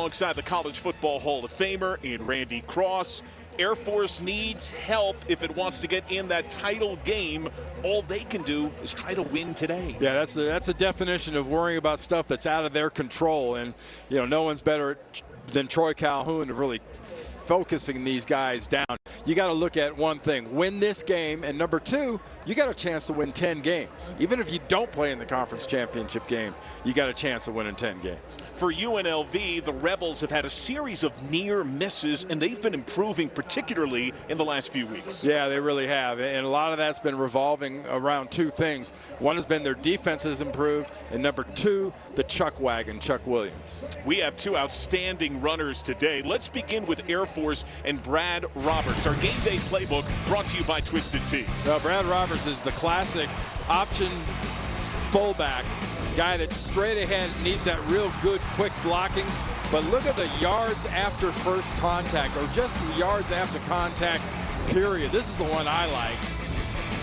alongside the College Football Hall of Famer and Randy Cross. Air Force needs help if it wants to get in that title game. All they can do is try to win today. Yeah, that's the definition of worrying about stuff that's out of their control. And, you know, no one's better than Troy Calhoun of really focusing these guys down. You got to look at one thing, win this game, and number two, you got a chance to win 10 games. Even if you don't play in the conference championship game, you got a chance of winning 10 games. For UNLV, the Rebels have had a series of near misses, and they've been improving, particularly in the last few weeks. Yeah, they really have, and a lot of that's been revolving around two things. One has been their defense has improved, and number two, the Chuck Wagon, Chuck Williams. We have two outstanding runners today. Let's begin with Air Force and Brad Roberts. Our game day playbook brought to you by Twisted Tea. Brad Roberts is the classic option fullback, guy that's straight ahead, needs that real good quick blocking. But look at the yards after first contact, or just yards after contact, period. This is the one I like.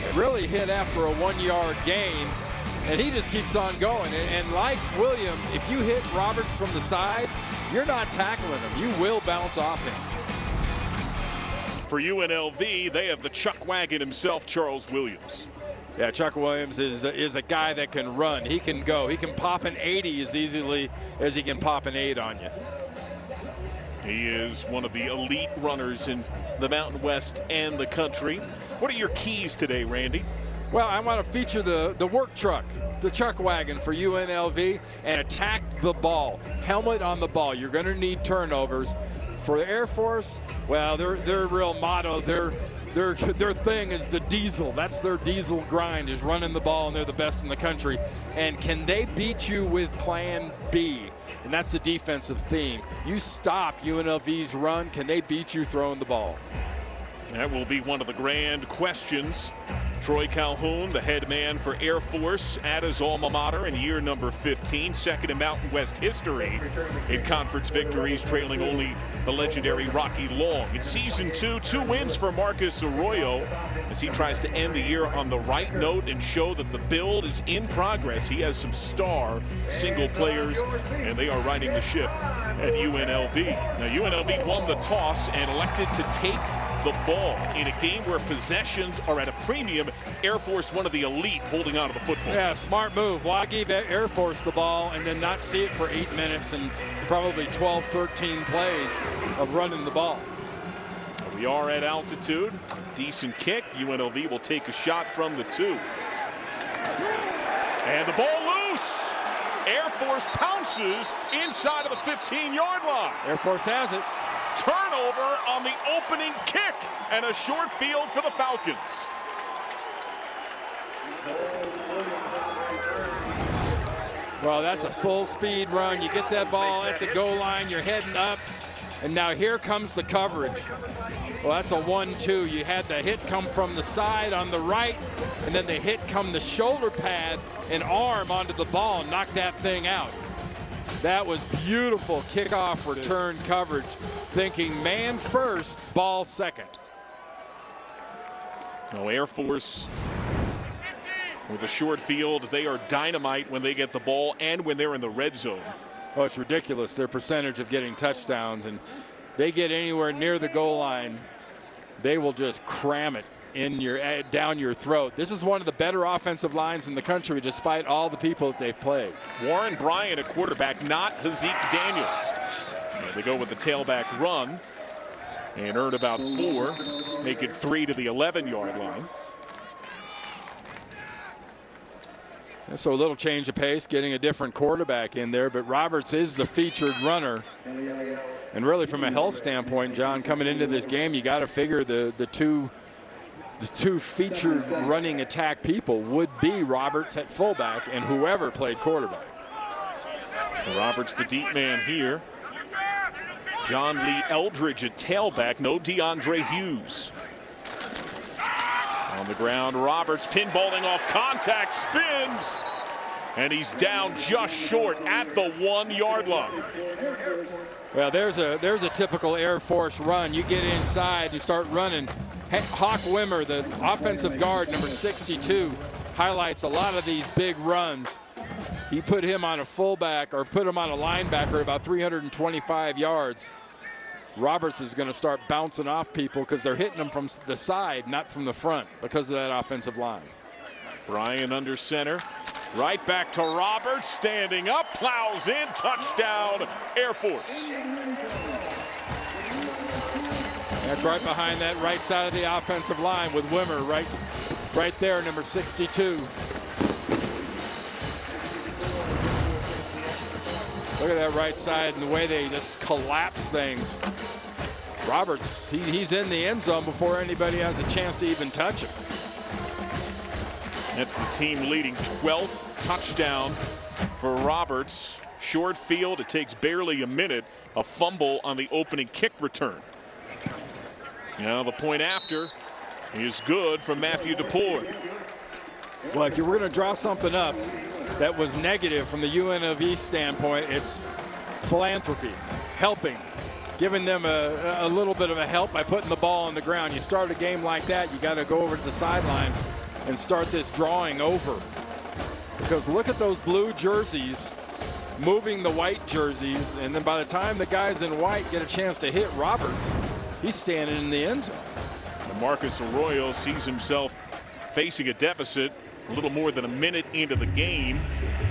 It really hit after a 1 yard gain, and he just keeps on going. And like Williams, if you hit Roberts from the side, you're not tackling him. You will bounce off him. For UNLV, they have the Chuck Wagon himself, Charles Williams. Yeah, Chuck Williams is a guy that can run. He can go. He can pop an 80 as easily as he can pop an 8 on you. He is one of the elite runners in the Mountain West and the country. What are your keys today, Randy? Well, I want to feature the work truck, the Chuck Wagon for UNLV, and attack the ball. Helmet on the ball. You're going to need turnovers. For the Air Force, well, their real motto, their thing is the diesel. That's their diesel grind, is running the ball, and they're the best in the country. And can they beat you with plan B? And that's the defensive theme. You stop UNLV's run, can they beat you throwing the ball? That will be one of the grand questions. Troy Calhoun, the head man for Air Force at his alma mater in year number 15, second in Mountain West history in conference victories, trailing only the legendary Rocky Long. In season 2, 2 wins for Marcus Arroyo as he tries to end the year on the right note and show that the build is in progress. He has some star single players, and they are riding the ship at UNLV. Now, UNLV won the toss and elected to take the ball in a game where possessions are at a premium. Air Force, one of the elite, holding on to the football. Yeah, smart move. Why give Air Force the ball and then not see it for 8 minutes and probably 12, 13 plays of running the ball? We are at altitude. Decent kick. UNLV will take a shot from the 2. And the ball loose. Air Force pounces inside of the 15-yard line. Air Force has it. Turnover on the opening kick, and a short field for the Falcons. Well, that's a full speed run. You get that ball at the goal line, you're heading up, and now here comes the coverage. Well, that's a 1-2. You had the hit come from the side on the right, and then the hit come the shoulder pad and arm onto the ball and knock that thing out. That was beautiful kickoff return coverage, thinking man first, ball second. No, Air Force with a short field. They are dynamite when they get the ball and when they're in the red zone. Oh, it's ridiculous, their percentage of getting touchdowns, and they get anywhere near the goal line, they will just cram it in down your throat. This is one of the better offensive lines in the country, despite all the people that they've played. Warren Bryant, a quarterback, not Hazik Daniels. And they go with the tailback run and earn about 4, make it 3 to the 11-yard line. So a little change of pace, getting a different quarterback in there, but Roberts is the featured runner. And really, from a health standpoint, John, coming into this game, you got to figure the two featured running attack people would be Roberts at fullback and whoever played quarterback. Roberts, the deep man here. John Lee Eldridge at tailback. No DeAndre Hughes. On the ground, Roberts pinballing off contact, spins, and he's down just short at the 1-yard line. Well, there's a typical Air Force run. You get inside, you start running. Hawk Wimmer, the offensive guard, number 62, highlights a lot of these big runs. he put him on a fullback or put him on a linebacker about 325 yards. Roberts is going to start bouncing off people because they're hitting them from the side, not from the front, because of that offensive line. Bryan under center. Right back to Roberts, standing up, plows in, touchdown, Air Force. That's right behind that right side of the offensive line with Wimmer right there, number 62. Look at that right side and the way they just collapse things. Roberts, he's in the end zone before anybody has a chance to even touch him. That's the team leading 12th touchdown for Roberts. Short field, it takes barely a minute. A fumble on the opening kick return. Now the point after is good from Matthew DePore. Well, if you were going to draw something up that was negative from the UNLV standpoint, it's philanthropy, helping, giving them a little bit of a help by putting the ball on the ground. You start a game like that, you got to go over to the sideline and start this drawing over. Because look at those blue jerseys moving the white jerseys, and then by the time the guys in white get a chance to hit Roberts, he's standing in the end zone. And Marcus Arroyo sees himself facing a deficit a little more than a minute into the game.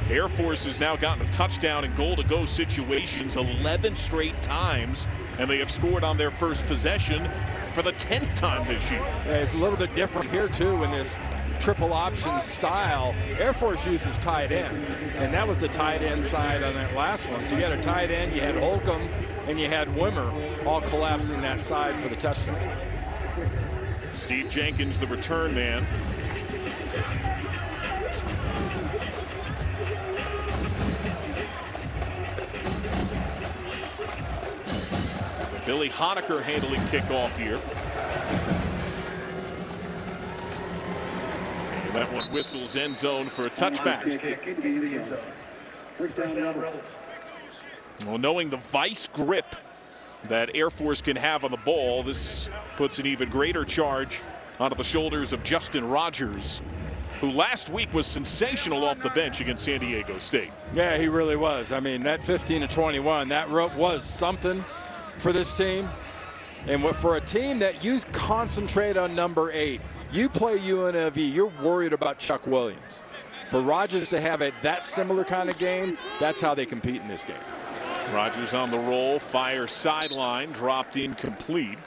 Air Force has now gotten a touchdown in goal-to-go situations 11 straight times, and they have scored on their first possession for the 10th time this year. Yeah, it's a little bit different here, too, in this triple option style. Air Force uses tight ends, and that was the tight end side on that last one. So you had a tight end, you had Holcomb, and you had Wimmer all collapsing that side for the touchdown. Steve Jenkins, the return man. Billy Honecker handling kickoff here. And that one whistles end zone for a touchback. Well, knowing the vice grip that Air Force can have on the ball, this puts an even greater charge onto the shoulders of Justin Rogers, who last week was sensational off the bench against San Diego State. Yeah, he really was. I mean, that 15-21, that was something for this team. And for a team that you concentrate on number 8, you play UNLV, you're worried about Chuck Williams. For Rogers to have that similar kind of game, that's how they compete in this game. Rogers on the roll, fire sideline, dropped incomplete.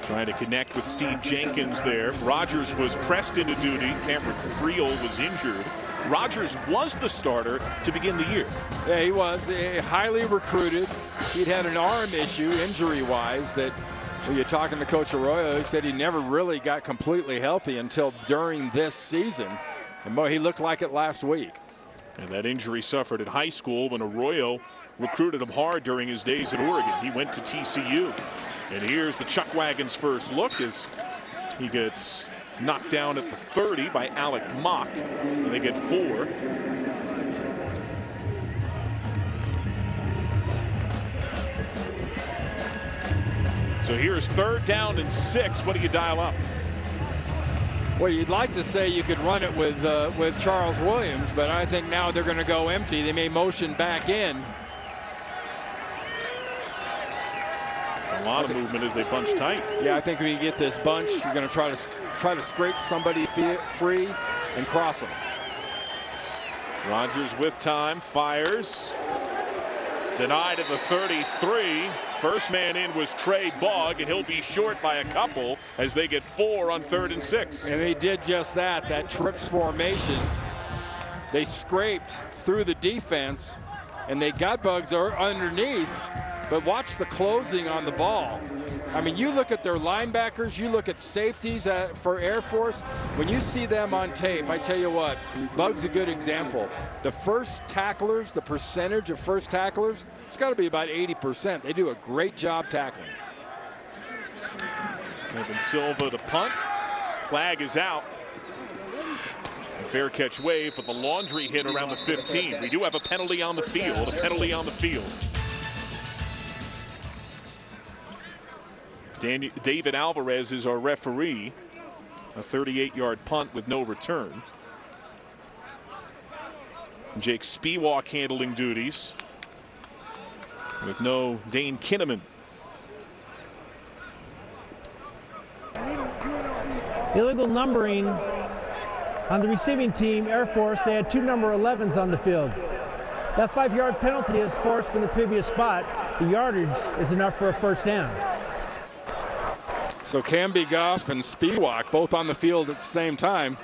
Trying to connect with Steve Jenkins there. Rogers was pressed into duty. Cameron Friel was injured. Rogers was the starter to begin the year. Yeah, he was highly recruited. He'd had an arm issue injury-wise that when you're talking to Coach Arroyo, he said he never really got completely healthy until during this season. And boy, he looked like it last week. And that injury suffered in high school when Arroyo recruited him hard during his days at Oregon. He went to TCU. And here's the Chuck Wagon's first look as he gets knocked down at the 30 by Alec Mock. And they get 4. So here's 3rd down and 6. What do you dial up? Well, you'd like to say you could run it with Charles Williams, but I think now they're going to go empty. They may motion back in. A lot of movement as they bunch tight. Yeah, I think when you get this bunch, you're going to try to scrape somebody free and cross them. Rogers with time, fires. Denied at the 33. First man in was Trey Bogg, and he'll be short by a couple as they get 4 on 3rd and 6. And they did just that. That trips formation. They scraped through the defense, and they got Buggs underneath. But watch the closing on the ball. I mean, you look at their linebackers, you look at safeties for Air Force. When you see them on tape, I tell you what, Buggs a good example. The first tacklers, the percentage of first tacklers, it's got to be about 80%. They do a great job tackling. Evan Silva to punt. Flag is out. Fair catch wave, but the laundry hit around the 15. We do have a penalty on the field, David Alvarez is our referee. A 38-yard punt with no return. Jake Spiewak handling duties with no Dane Kinnaman. Illegal numbering on the receiving team, Air Force. They had 2 number 11s on the field. That 5-yard penalty is forced from the previous spot. The yardage is enough for a first down. So Camby Goff and Spiewak both on the field at the same time.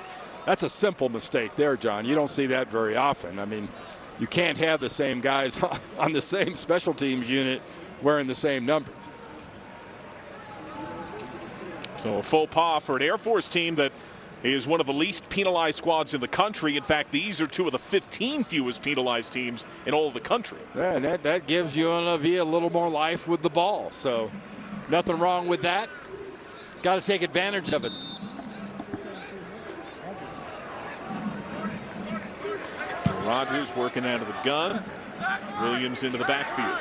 That's a simple mistake there, John. You don't see that very often. I mean, you can't have the same guys on the same special teams unit wearing the same number. So a faux pas for an Air Force team that is one of the least penalized squads in the country. In fact, these are 2 of the 15 fewest penalized teams in all of the country. Yeah, and that gives UNLV a little more life with the ball. So nothing wrong with that. Got to take advantage of it. Rogers working out of the gun. Williams into the backfield.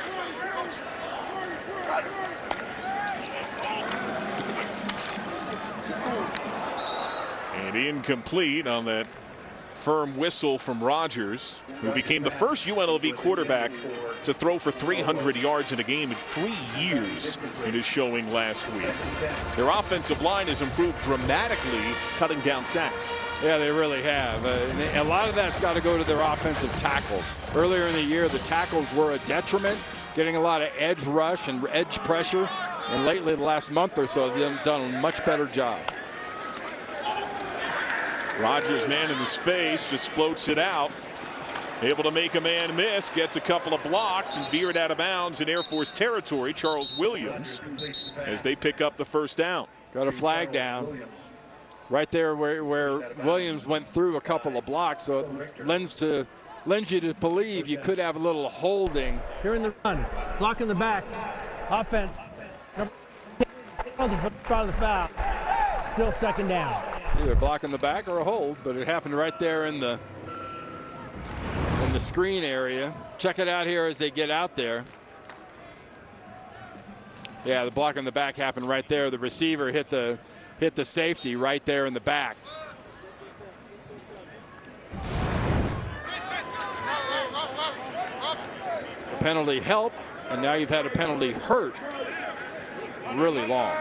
And incomplete on that firm whistle from Rogers, who became the first UNLV quarterback to throw for 300 yards in a game in 3 years in his showing last week. Their offensive line has improved dramatically, cutting down sacks. Yeah, they really have. And a lot of that's got to go to their offensive tackles. Earlier in the year, the tackles were a detriment, getting a lot of edge rush and edge pressure. And lately, the last month or so, they've done a much better job. Rogers, man in his face, just floats it out. Able to make a man miss, gets a couple of blocks and veered out of bounds in Air Force territory. Charles Williams as they pick up the first down. Got a flag down right there where Williams went through a couple of blocks, so it lends you to believe you could have a little holding. Here in the run, block in the back, offense. On the spot of the foul, still second down. Either block in the back or a hold, but it happened right there in the screen area. Check it out here as they get out there. Yeah, the block in the back happened right there. The receiver hit the safety right there in the back. Penalty help, and now you've had a penalty hurt really long.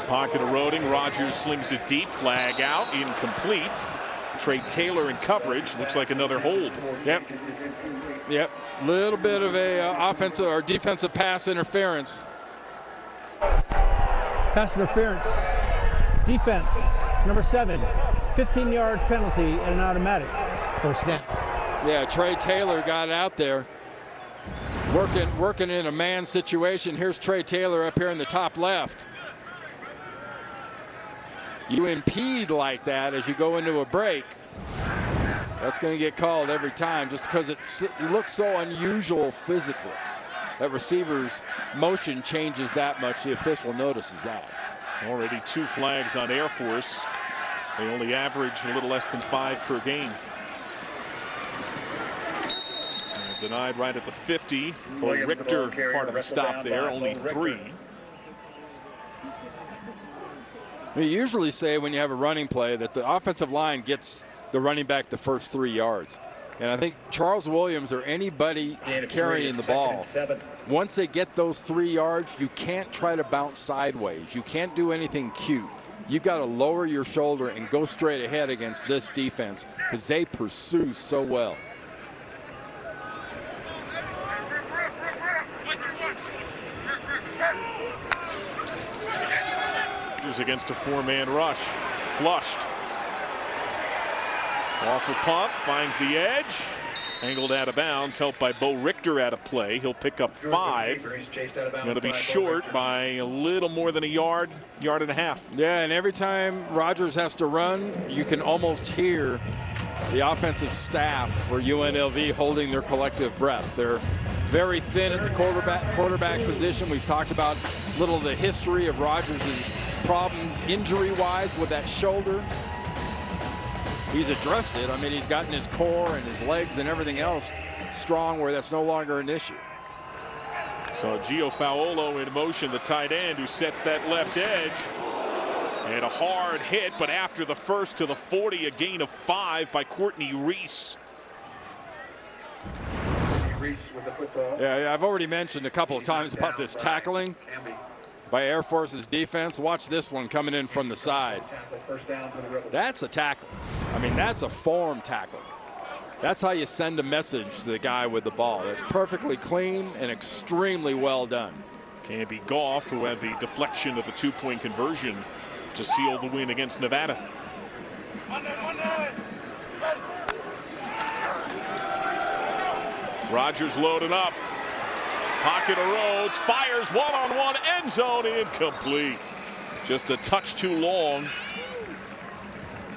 Pocket eroding. Rogers slings it deep. Flag out. Incomplete. Trey Taylor in coverage. Looks like another hold. Yep. Little bit of a offensive or defensive pass interference. Pass interference. Defense. Number 7. 15-yard penalty and an automatic first down. Yeah, Trey Taylor got out there. Working in a man situation. Here's Trey Taylor up here in the top left. You impede like that as you go into a break, that's going to get called every time just because it looks so unusual physically. That receiver's motion changes that much. The official notices that. Already 2 flags on Air Force. They only average a little less than 5 per game. And denied right at the 50. Richter part of the stop there, only 3. We usually say when you have a running play that the offensive line gets the running back the first 3 yards. And I think Charles Williams or anybody carrying the ball, once they get those 3 yards, you can't try to bounce sideways. You can't do anything cute. You've got to lower your shoulder and go straight ahead against this defense because they pursue so well. Against a 4-man rush. Flushed. Off a pump, finds the edge. Angled out of bounds, helped by Bo Richter out of play. He'll pick up 5. Going to be short by a little more than a yard and a half. Yeah, and every time Rogers has to run, you can almost hear the offensive staff for UNLV holding their collective breath. They're very thin at the quarterback position. We've talked about a little of the history of Rogers' problems injury-wise with that shoulder. He's addressed it. I mean, he's gotten his core and his legs and everything else strong where that's no longer an issue. So Gio Faolo in motion, the tight end who sets that left edge. And a hard hit, but after the first to the 40, a gain of 5 by Courtney Reese. Yeah, I've already mentioned a couple of times about this tackling by Air Force's defense. Watch this one coming in from the side. That's a tackle. I mean, that's a form tackle. That's how you send a message to the guy with the ball. That's perfectly clean and extremely well done. Canby Goff, who had the deflection of the 2-point conversion to seal the win against Nevada. Rogers loading up. Pocket of Rhodes, fires one-on-one, end zone, incomplete. Just a touch too long.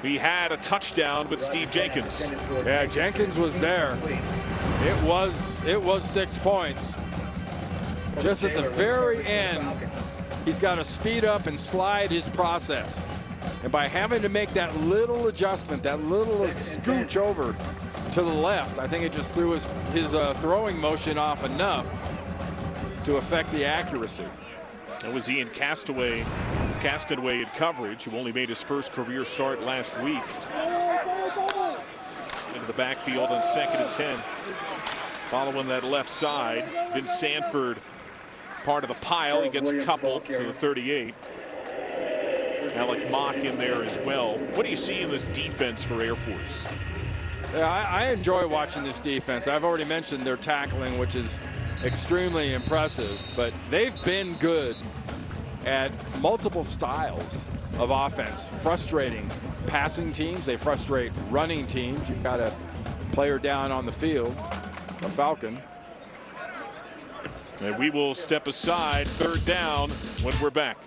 He had a touchdown with Steve Jenkins. Yeah, Jenkins was there. It was 6 points. Just at the very end, he's got to speed up and slide his process. And by having to make that little adjustment, that little scooch over to the left, I think it just threw his throwing motion off enough to affect the accuracy. That was Ian Castaway in coverage, who only made his first career start last week. Into the backfield on 2nd and 10. Following that left side, Vince Sanford part of the pile. He gets a couple to the 38. Alec Mock in there as well. What do you see in this defense for Air Force? Yeah, I enjoy watching this defense. I've already mentioned their tackling, which is extremely impressive, but they've been good at multiple styles of offense, frustrating passing teams. They frustrate running teams. You've got a player down on the field, a Falcon. And we will step aside, 3rd down, when we're back.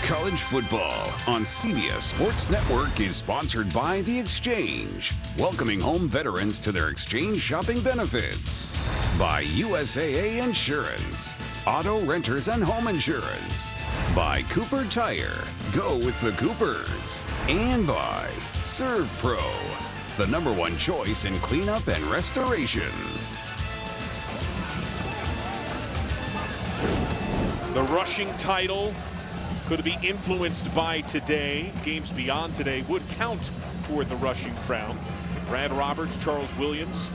College football on CBS Sports Network is sponsored by The Exchange, welcoming home veterans to their exchange shopping benefits. By USAA Insurance, auto renters and home insurance. By Cooper Tire, go with the Coopers. And by Serve Pro, the #1 choice in cleanup and restoration. The rushing title could be influenced by today. Games beyond today would count toward the rushing crown. Brad Roberts, Charles Williams,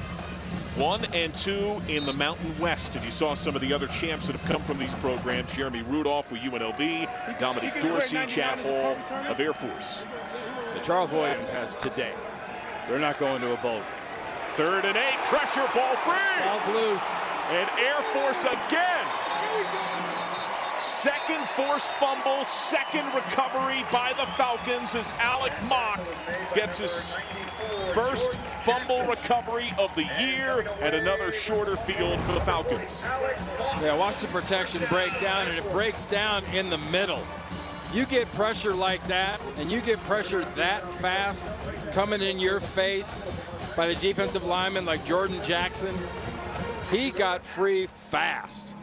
1 and 2 in the Mountain West. And you saw some of the other champs that have come from these programs. Jeremy Rudolph with UNLV, Dominique Dorsey, Chad Hall of Air Force. And Charles Williams has today. They're not going to a bowl. 3rd and 8, pressure, ball free. Ball's loose. And Air Force again. 2nd forced fumble, 2nd recovery by the Falcons as Alec Mock gets his first fumble recovery of the year and another shorter field for the Falcons. Yeah, watch the protection break down, and it breaks down in the middle. You get pressure like that, and you get pressure that fast coming in your face by the defensive lineman like Jordan Jackson. He got free fast.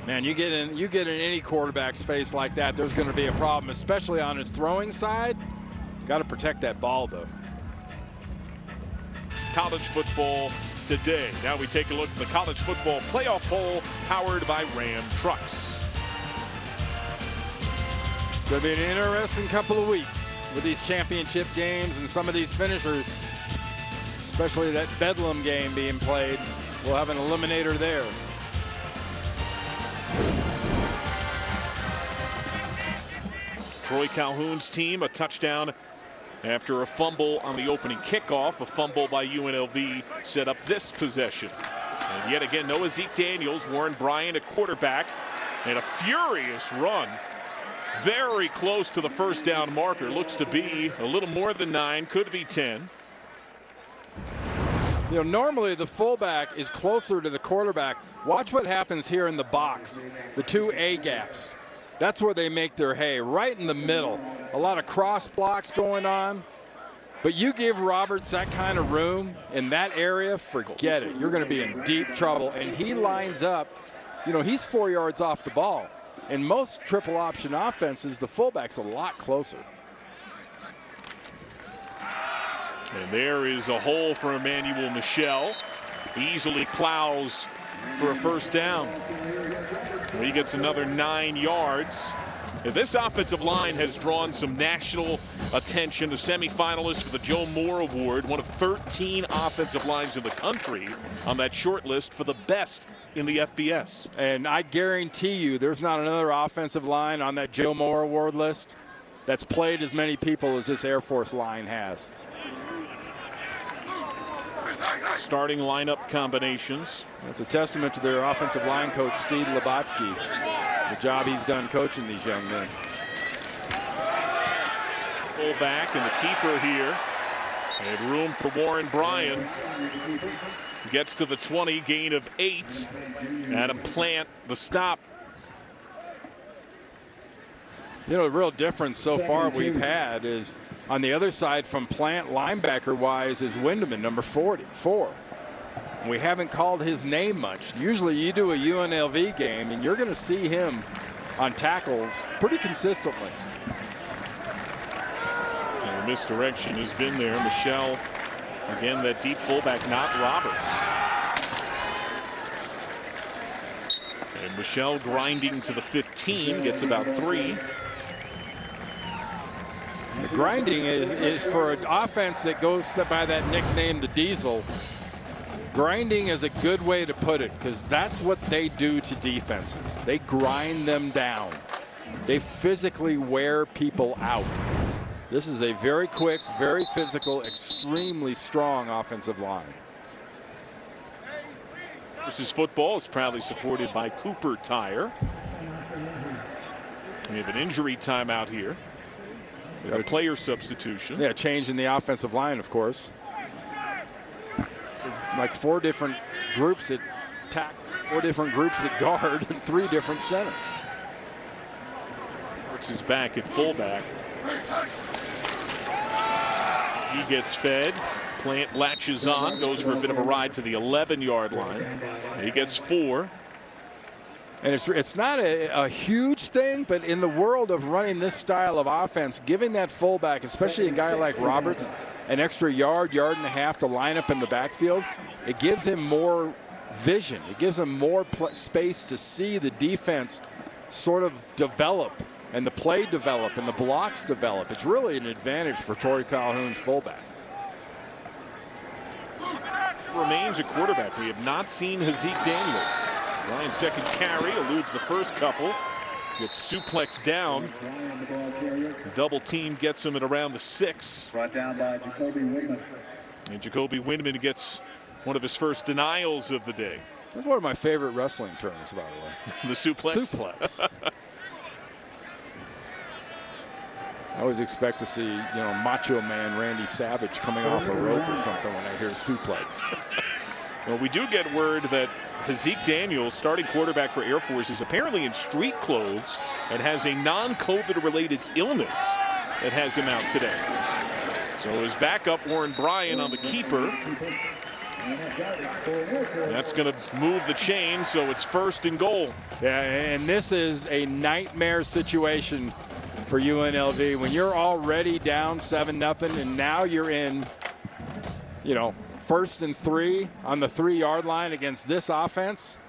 Man, you get in any quarterback's face like that, there's going to be a problem, especially on his throwing side. Got to protect that ball, though. College football today. Now we take a look at the college football playoff poll powered by Ram Trucks. It's going to be an interesting couple of weeks with these championship games and some of these finishers, especially that Bedlam game being played. We'll have an eliminator there. Troy Calhoun's team, a touchdown after a fumble on the opening kickoff. A fumble by UNLV set up this possession. And yet again, no Zeke Daniels, Warren Bryant at quarterback, and a furious run. Very close to the 1st down marker. Looks to be a little more than 9, could be 10. You know, normally the fullback is closer to the quarterback. Watch what happens here in the box, the 2 A gaps. That's where they make their hay, right in the middle. A lot of cross blocks going on. But you give Roberts that kind of room in that area, forget it. You're going to be in deep trouble. And he lines up, you know, he's 4 yards off the ball. In most triple option offenses, the fullback's a lot closer. And there is a hole for Emmanuel Michel. Easily plows for a first down. He gets another 9 yards. And this offensive line has drawn some national attention. A semifinalist for the Joe Moore Award, one of 13 offensive lines in the country on that short list for the best in the FBS. And I guarantee you there's not another offensive line on that Joe Moore Award list that's played as many people as this Air Force line has. Starting lineup combinations. That's a testament to their offensive line coach, Steve Labatsky, the job he's done coaching these young men. Fullback and the keeper here. And room for Warren Bryan. Gets to the 20, gain of 8. Adam Plant, the stop. You know, the real difference so far we've had is on the other side from Plant linebacker-wise is Windeman, number 44. We haven't called his name much. Usually you do a UNLV game and you're going to see him on tackles pretty consistently. And the misdirection has been there. Michelle, again, that deep fullback, not Roberts. And Michelle grinding to the 15, gets about 3. The grinding is for an offense that goes by that nickname, the Diesel. Grinding is a good way to put it because that's what they do to defenses. They grind them down. They physically wear people out. This is a very quick, very physical, extremely strong offensive line. This is football. Is proudly supported by Cooper Tire. We have an injury timeout here with a player substitution. Yeah, change in the offensive line, of course. Like 4 different groups at tack, 4 different groups at guard, and 3 different centers. Works his back at fullback. He gets fed. Plant latches on, goes for a bit of a ride to the 11-yard line. He gets 4. And it's not a huge thing, but in the world of running this style of offense, giving that fullback, especially a guy like Roberts, an extra yard and a half to line up in the backfield, it gives him more vision. It gives him more space to see the defense sort of develop and the play develop and the blocks develop. It's really an advantage for Torrey Calhoun's fullback. Remains a quarterback. We have not seen Hazik Daniels. Ryan's second carry eludes the first couple. Gets suplexed down. The double team gets him at around the 6. Brought down by Jacoby Windeman. And Jacoby Windeman gets one of his first denials of the day. That's one of my favorite wrestling terms, by the way. The suplex. Suplex. I always expect to see, Macho Man Randy Savage coming off a rope or something when I hear suplex. Well, we do get word that Hazik Daniels, starting quarterback for Air Force, is apparently in street clothes and has a non-COVID related illness that has him out today. So his backup, Warren Bryan, on the keeper. That's going to move the chain, so it's 1st and goal. Yeah, and this is a nightmare situation for UNLV. When you're already down 7-0 and now you're in, 1st and 3 on the 3-yard line against this offense.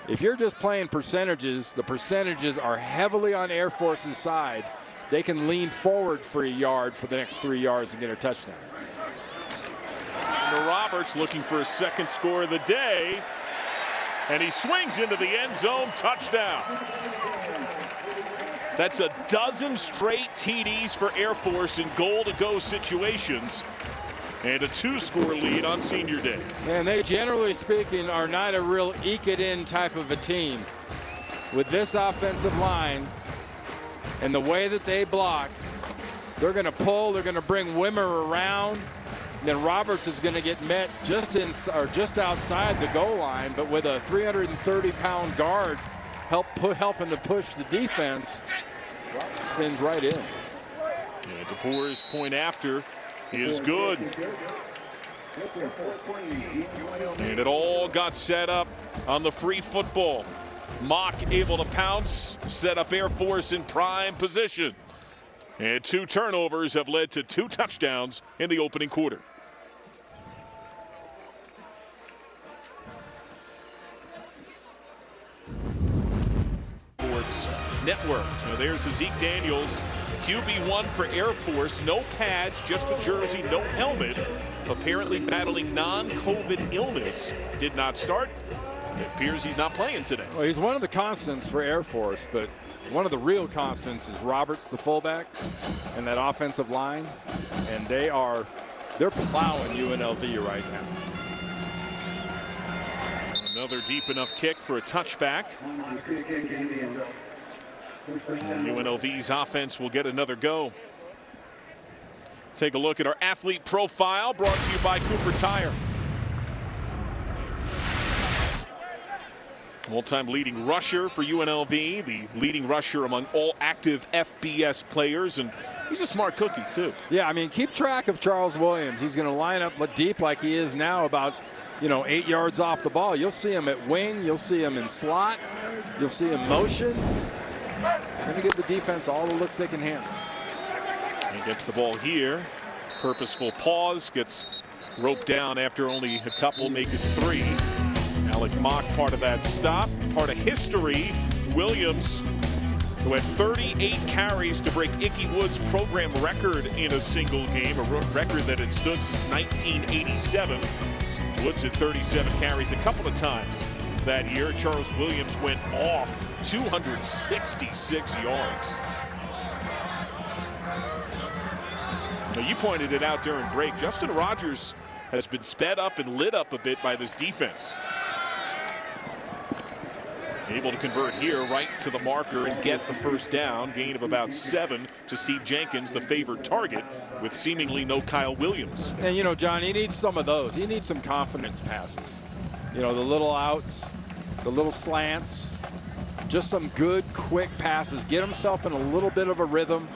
If you're just playing percentages, the percentages are heavily on Air Force's side. They can lean forward for a yard for the next 3 yards and get a touchdown. And Roberts looking for his second score of the day. And he swings into the end zone, touchdown. That's a dozen straight TDs for Air Force in goal-to-go situations. And a 2-score lead on senior day. And they, generally speaking, are not a real eke-it-in type of a team. With this offensive line and the way that they block, they're going to pull, they're going to bring Wimmer around. Then Roberts is going to get met just outside the goal line, but with a 330-pound guard helping to push the defense, Roberts spins right in. And DeBoer's point after is good. And it all got set up on the free football. Mock able to pounce, set up Air Force in prime position. And 2 turnovers have led to 2 touchdowns in the opening quarter. Network. So there's Zeke Daniels, QB1 for Air Force. No pads, just the jersey, no helmet. Apparently battling non-COVID illness. Did not start. It appears he's not playing today. Well, he's one of the constants for Air Force, but one of the real constants is Roberts, the fullback, and that offensive line. And they're plowing UNLV right now. Another deep enough kick for a touchback. And UNLV's offense will get another go. Take a look at our athlete profile, brought to you by Cooper Tire. All-time leading rusher for UNLV, the leading rusher among all active FBS players, and he's a smart cookie too. Yeah, I mean, keep track of Charles Williams. He's going to line up deep like he is now, about 8 yards off the ball. You'll see him at wing, you'll see him in slot, you'll see him motion. Going to give the defense all the looks they can handle. He gets the ball here. Purposeful pause, gets roped down after only a couple, make it 3. Alec Mock part of that stop, part of history. Williams, who had 38 carries to break Ickey Wood's program record in a single game, a record that had stood since 1987. Woods had 37 carries a couple of times that year. Charles Williams went off 266 yards. Now, you pointed it out during break. Justin Rogers has been sped up and lit up a bit by this defense. Able to convert here right to the marker and get the first down. Gain of about 7 to Steve Jenkins, the favored target, with seemingly no Kyle Williams. And, John, he needs some of those. He needs some confidence passes. The little outs, the little slants, just some good, quick passes. Get himself in a little bit of a rhythm.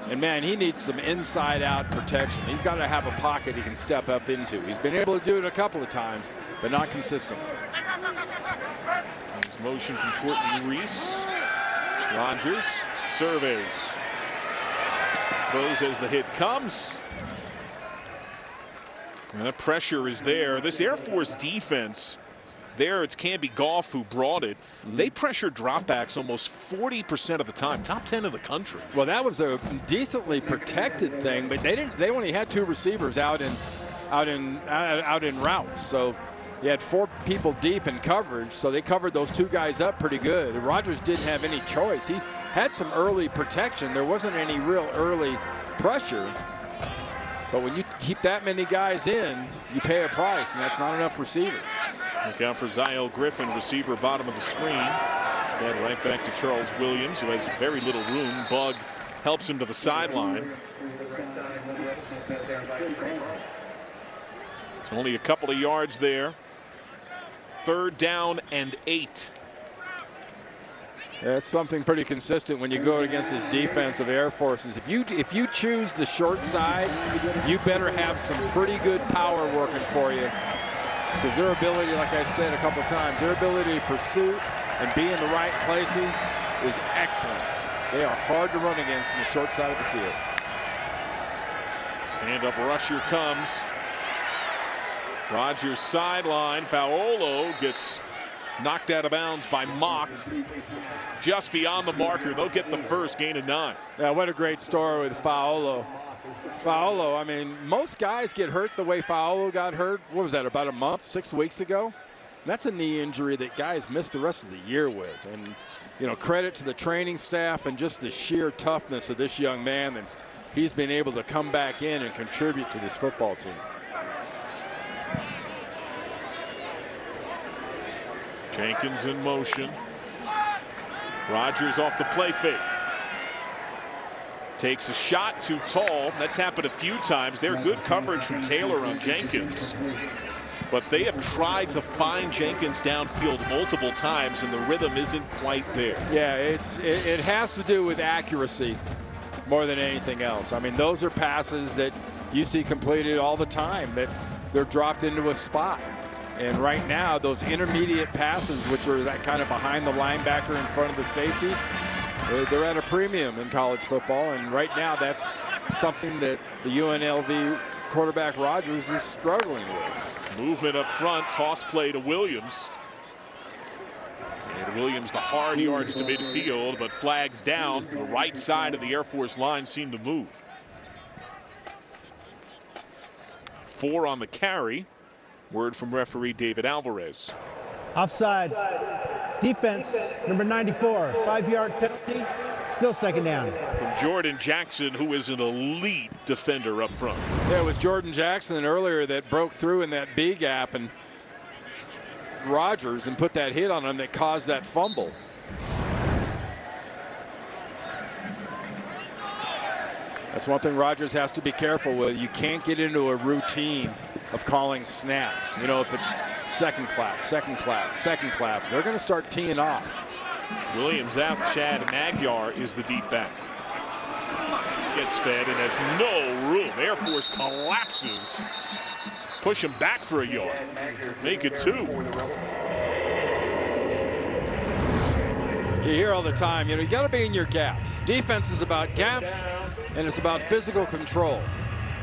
And, man, he needs some inside-out protection. He's got to have a pocket he can step up into. He's been able to do it a couple of times, but not consistently. Motion from Courtney Reese. Rogers surveys. Throws as the hit comes. And the pressure is there. This Air Force defense, it's Canby Goff who brought it. They pressure dropbacks almost 40% of the time. Top 10 in the country. Well, that was a decently protected thing, but they only had 2 receivers out in routes. So he had 4 people deep in coverage, so they covered those 2 guys up pretty good. And Rogers didn't have any choice. He had some early protection. There wasn't any real early pressure. But when you keep that many guys in, you pay a price, and that's not enough receivers. Look out for Ziel Griffin, receiver bottom of the screen. Instead, right back to Charles Williams, who has very little room. Bug helps him to the sideline. It's only a couple of yards there. 3rd down and 8. That's something pretty consistent when you go against this defense of Air Forces. If you choose the short side, you better have some pretty good power working for you, because their ability, like I've said a couple of times, their ability to pursue and be in the right places is excellent. They are hard to run against in the short side of the field. Stand-up rusher comes. Rogers sideline. Faolo gets knocked out of bounds by Mock. Just beyond the marker. They'll get the first, gain of 9. Yeah, what a great story with Faolo. Faolo, I mean, most guys get hurt the way Faolo got hurt. What was that, about a month, 6 weeks ago? That's a knee injury that guys miss the rest of the year with. And, credit to the training staff and just the sheer toughness of this young man, that he's been able to come back in and contribute to this football team. Jenkins in motion. Rogers off the play fake. Takes a shot too tall. That's happened a few times. They're good coverage from Taylor on Jenkins. But they have tried to find Jenkins downfield multiple times, and the rhythm isn't quite there. Yeah, it has to do with accuracy more than anything else. I mean, those are passes that you see completed all the time, that they're dropped into a spot. And right now, those intermediate passes, which are that kind of behind the linebacker in front of the safety, they're at a premium in college football. And right now, that's something that the UNLV quarterback Rogers is struggling with. Movement up front, toss play to Williams. And Williams the hard yards to midfield, but flags down. The right side of the Air Force line seemed to move. 4 on the carry. Word from referee David Alvarez. Offside. Defense, number 94, 5-yard penalty. Still second down. From Jordan Jackson, who is an elite defender up front. Yeah, it was Jordan Jackson earlier that broke through in that B gap and Rogers and put that hit on him that caused that fumble. That's one thing Rogers has to be careful with. You can't get into a routine of calling snaps. You know, if it's second clap, second clap, second clap, they're going to start teeing off. Williams out. Chad Magyar is the deep back. Gets fed and has no room. Air Force collapses. Push him back for a yard. Make it 2. You hear all the time, you know, you got to be in your gaps. Defense is about gaps, and it's about physical control.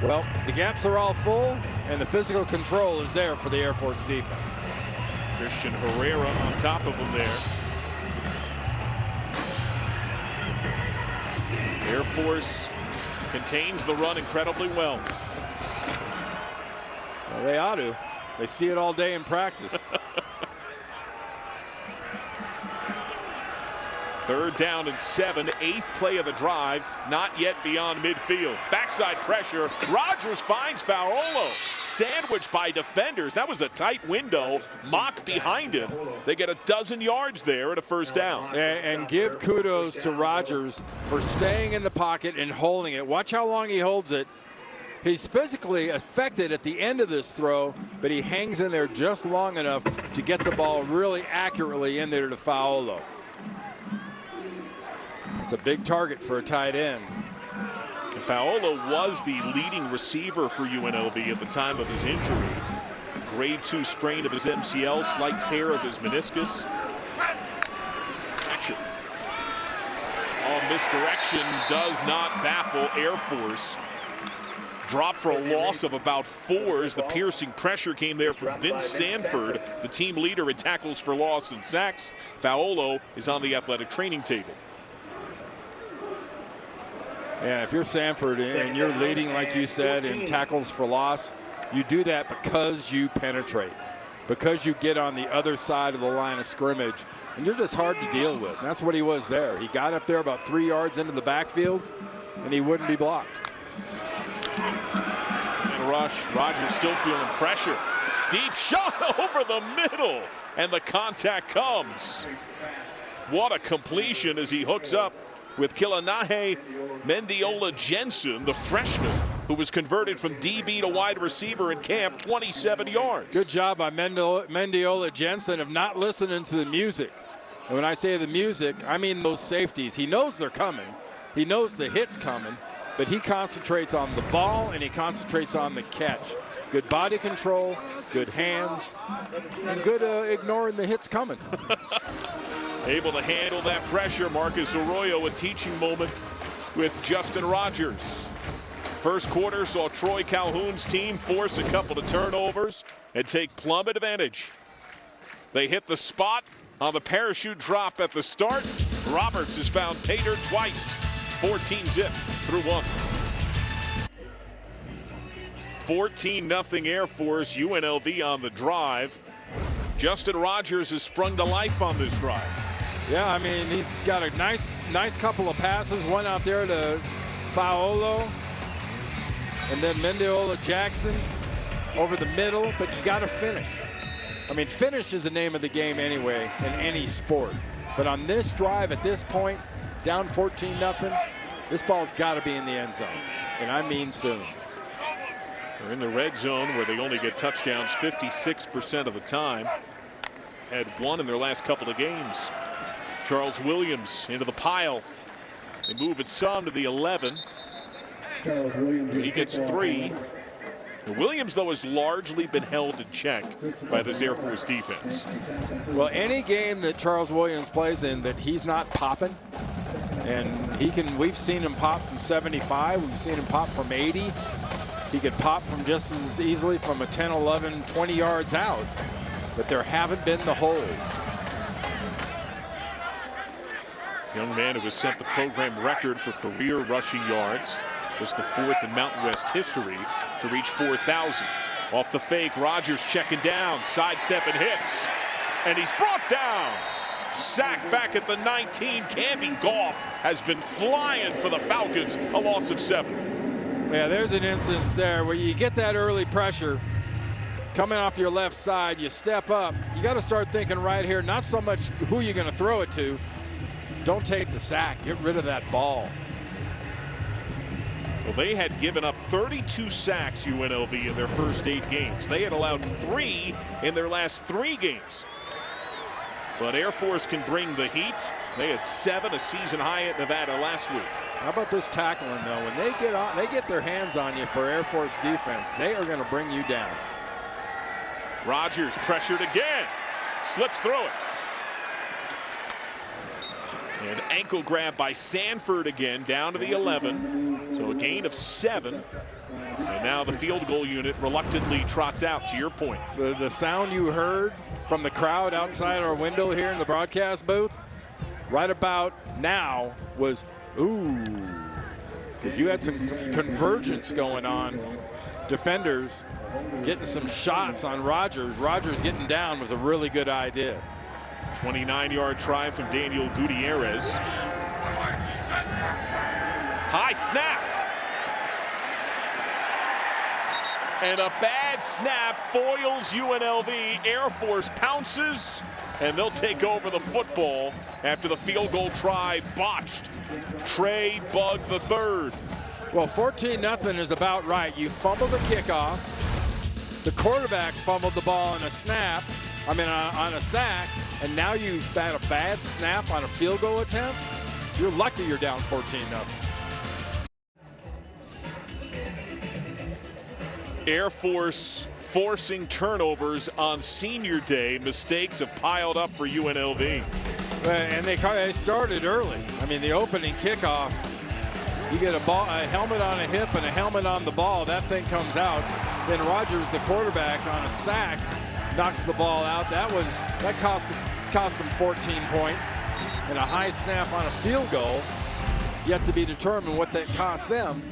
Well, the gaps are all full, and the physical control is there for the Air Force defense. Christian Herrera on top of him there. Air Force contains the run incredibly well. Well, they ought to. They see it all day in practice. 3rd down and 7, 8th play of the drive, not yet beyond midfield. Backside pressure, Rogers finds Faolo. Sandwiched by defenders. That was a tight window. Mock behind him. They get a dozen yards there at a 1st down. And give kudos to Rogers for staying in the pocket and holding it. Watch how long he holds it. He's physically affected at the end of this throw, but he hangs in there just long enough to get the ball really accurately in there to Faolo. It's a big target for a tight end. And Faolo was the leading receiver for UNLV at the time of his injury. Grade 2 sprain of his MCL, slight tear of his meniscus. Action. Oh, misdirection does not baffle Air Force. Dropped for a loss of about 4 as the piercing pressure came there from Vince Sanford, the team leader in tackles for loss and sacks. Faolo is on the athletic training table. Yeah, if you're Sanford and you're leading, like you said, in tackles for loss, you do that because you penetrate, because you get on the other side of the line of scrimmage, and you're just hard to deal with. And that's what he was there. He got up there about 3 yards into the backfield, and he wouldn't be blocked. And rush, Rogers still feeling pressure. Deep shot over the middle, and the contact comes. What a completion as he hooks up with Kilanahe Mendiola Jensen, the freshman who was converted from DB to wide receiver in camp, 27 yards. Good job by Mendiola Jensen of not listening to the music. And when I say the music, I mean those safeties. He knows they're coming. He knows the hit's coming, but he concentrates on the ball and he concentrates on the catch. Good body control, good hands, and good ignoring the hits coming. Able to handle that pressure. Marcus Arroyo, a teaching moment with Justin Rogers. First quarter saw Troy Calhoun's team force a couple of turnovers and take plumb advantage. They hit the spot on the parachute drop at the start. Roberts has found Pater twice. 14-zip through 1. 14-0 Air Force. UNLV on the drive. Justin Rogers has sprung to life on this drive. Yeah, I mean, he's got a nice couple of passes. One out there to Faolo, and then Mendiola Jackson over the middle, but you got to finish. I mean, finish is the name of the game anyway in any sport. But on this drive at this point, down 14-0, this ball's got to be in the end zone, and I mean soon. They're in the red zone where they only get touchdowns 56% of the time. Had 1 in their last couple of games. Charles Williams into the pile. They move it some to the 11. He gets 3. And Williams, though, has largely been held in check by this Air Force defense. Well, any game that Charles Williams plays in that he's not popping, and we've seen him pop from 75, we've seen him pop from 80. He could pop from just as easily from a 10, 11, 20 yards out, but there haven't been the holes. Young man who has set the program record for career rushing yards. Just the 4th in Mountain West history to reach 4,000. Off the fake, Rogers checking down, sidestep and hits. And he's brought down. Sack back at the 19. Canby Goff has been flying for the Falcons, a loss of 7. Yeah, there's an instance there where you get that early pressure coming off your left side, you step up. You got to start thinking right here, not so much who you're going to throw it to. Don't take the sack. Get rid of that ball. Well, they had given up 32 sacks, UNLV, in their first 8 games. They had allowed 3 in their last 3 games. But Air Force can bring the heat. They had 7, a season high at Nevada last week. How about this tackling, though? When they get their hands on you for Air Force defense, they are going to bring you down. Rogers pressured again. Slips through it. And ankle grab by Sanford again, down to the 11. So a gain of 7. And now the field goal unit reluctantly trots out, to your point. The sound you heard from the crowd outside our window here in the broadcast booth right about now was, ooh, because you had some convergence going on. Defenders getting some shots on Rogers. Rogers getting down was a really good idea. 29-yard try from Daniel Gutierrez. High snap. And a bad snap foils UNLV. Air Force pounces, and they'll take over the football after the field goal try botched. Trey Bug III. Well, 14-0 is about right. You fumbled the kickoff. The quarterbacks fumbled the ball on a snap. On a sack. And now you've had a bad snap on a field goal attempt. You're lucky you're down 14-0. Air Force forcing turnovers on senior day. Mistakes have piled up for UNLV. And they started early. I mean, the opening kickoff, you get a helmet on a hip and a helmet on the ball. That thing comes out. Then Rogers, the quarterback, on a sack, knocks the ball out. That cost him 14 points. And a high snap on a field goal. Yet to be determined what that cost them.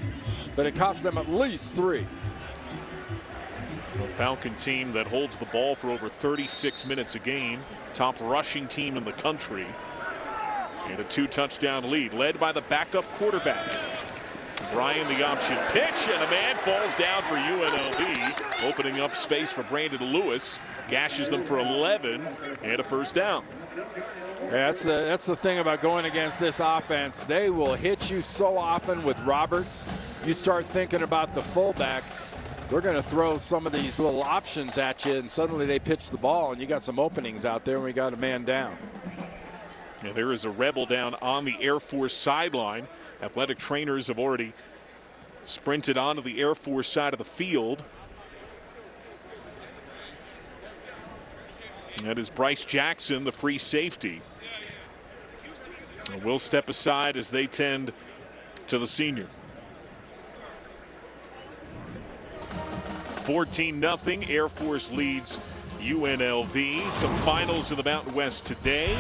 But it cost them at least 3. A Falcon team that holds the ball for over 36 minutes a game. Top rushing team in the country. And a 2-touchdown lead, led by the backup quarterback. Brian, the option pitch, and a man falls down for UNLV, opening up space for Brandon Lewis. Gashes them for 11 and a first down. Yeah, that's the thing about going against this offense. They will hit you so often with Roberts. You start thinking about the fullback. They're going to throw some of these little options at you, and suddenly they pitch the ball, and you got some openings out there, and we got a man down. Yeah, there is a rebel down on the Air Force sideline. Athletic trainers have already sprinted onto the Air Force side of the field. That is Bryce Jackson, the free safety. And we'll step aside as they tend to the senior. 14-0, Air Force leads UNLV. Some finals in the Mountain West today.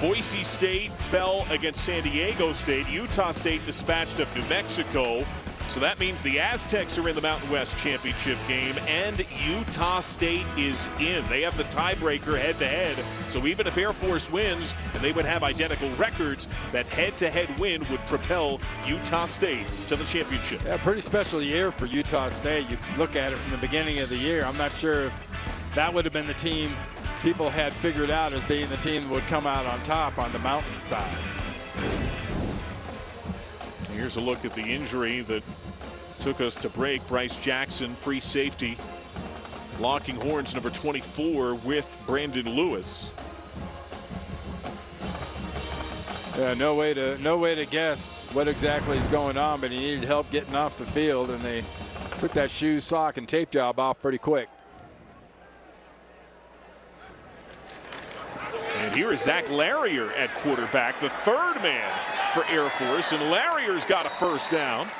Boise State fell against San Diego State. Utah State dispatched up New Mexico. So that means the Aztecs are in the Mountain West Championship game, and Utah State is in. They have the tiebreaker head-to-head. So even if Air Force wins, and they would have identical records, that head-to-head win would propel Utah State to the championship. Yeah, pretty special year for Utah State. You look at it from the beginning of the year. I'm not sure if that would have been the team people had figured out as being the team that would come out on top on the mountain side. Here's a look at the injury that took us to break. Bryce Jackson, free safety, locking horns number 24 with Brandon Lewis. Yeah, no way to guess what exactly is going on, but he needed help getting off the field, and they took that shoe, sock, and tape job off pretty quick. And here is Zach Larrier at quarterback, the third man for Air Force, and Larrier's got a first down.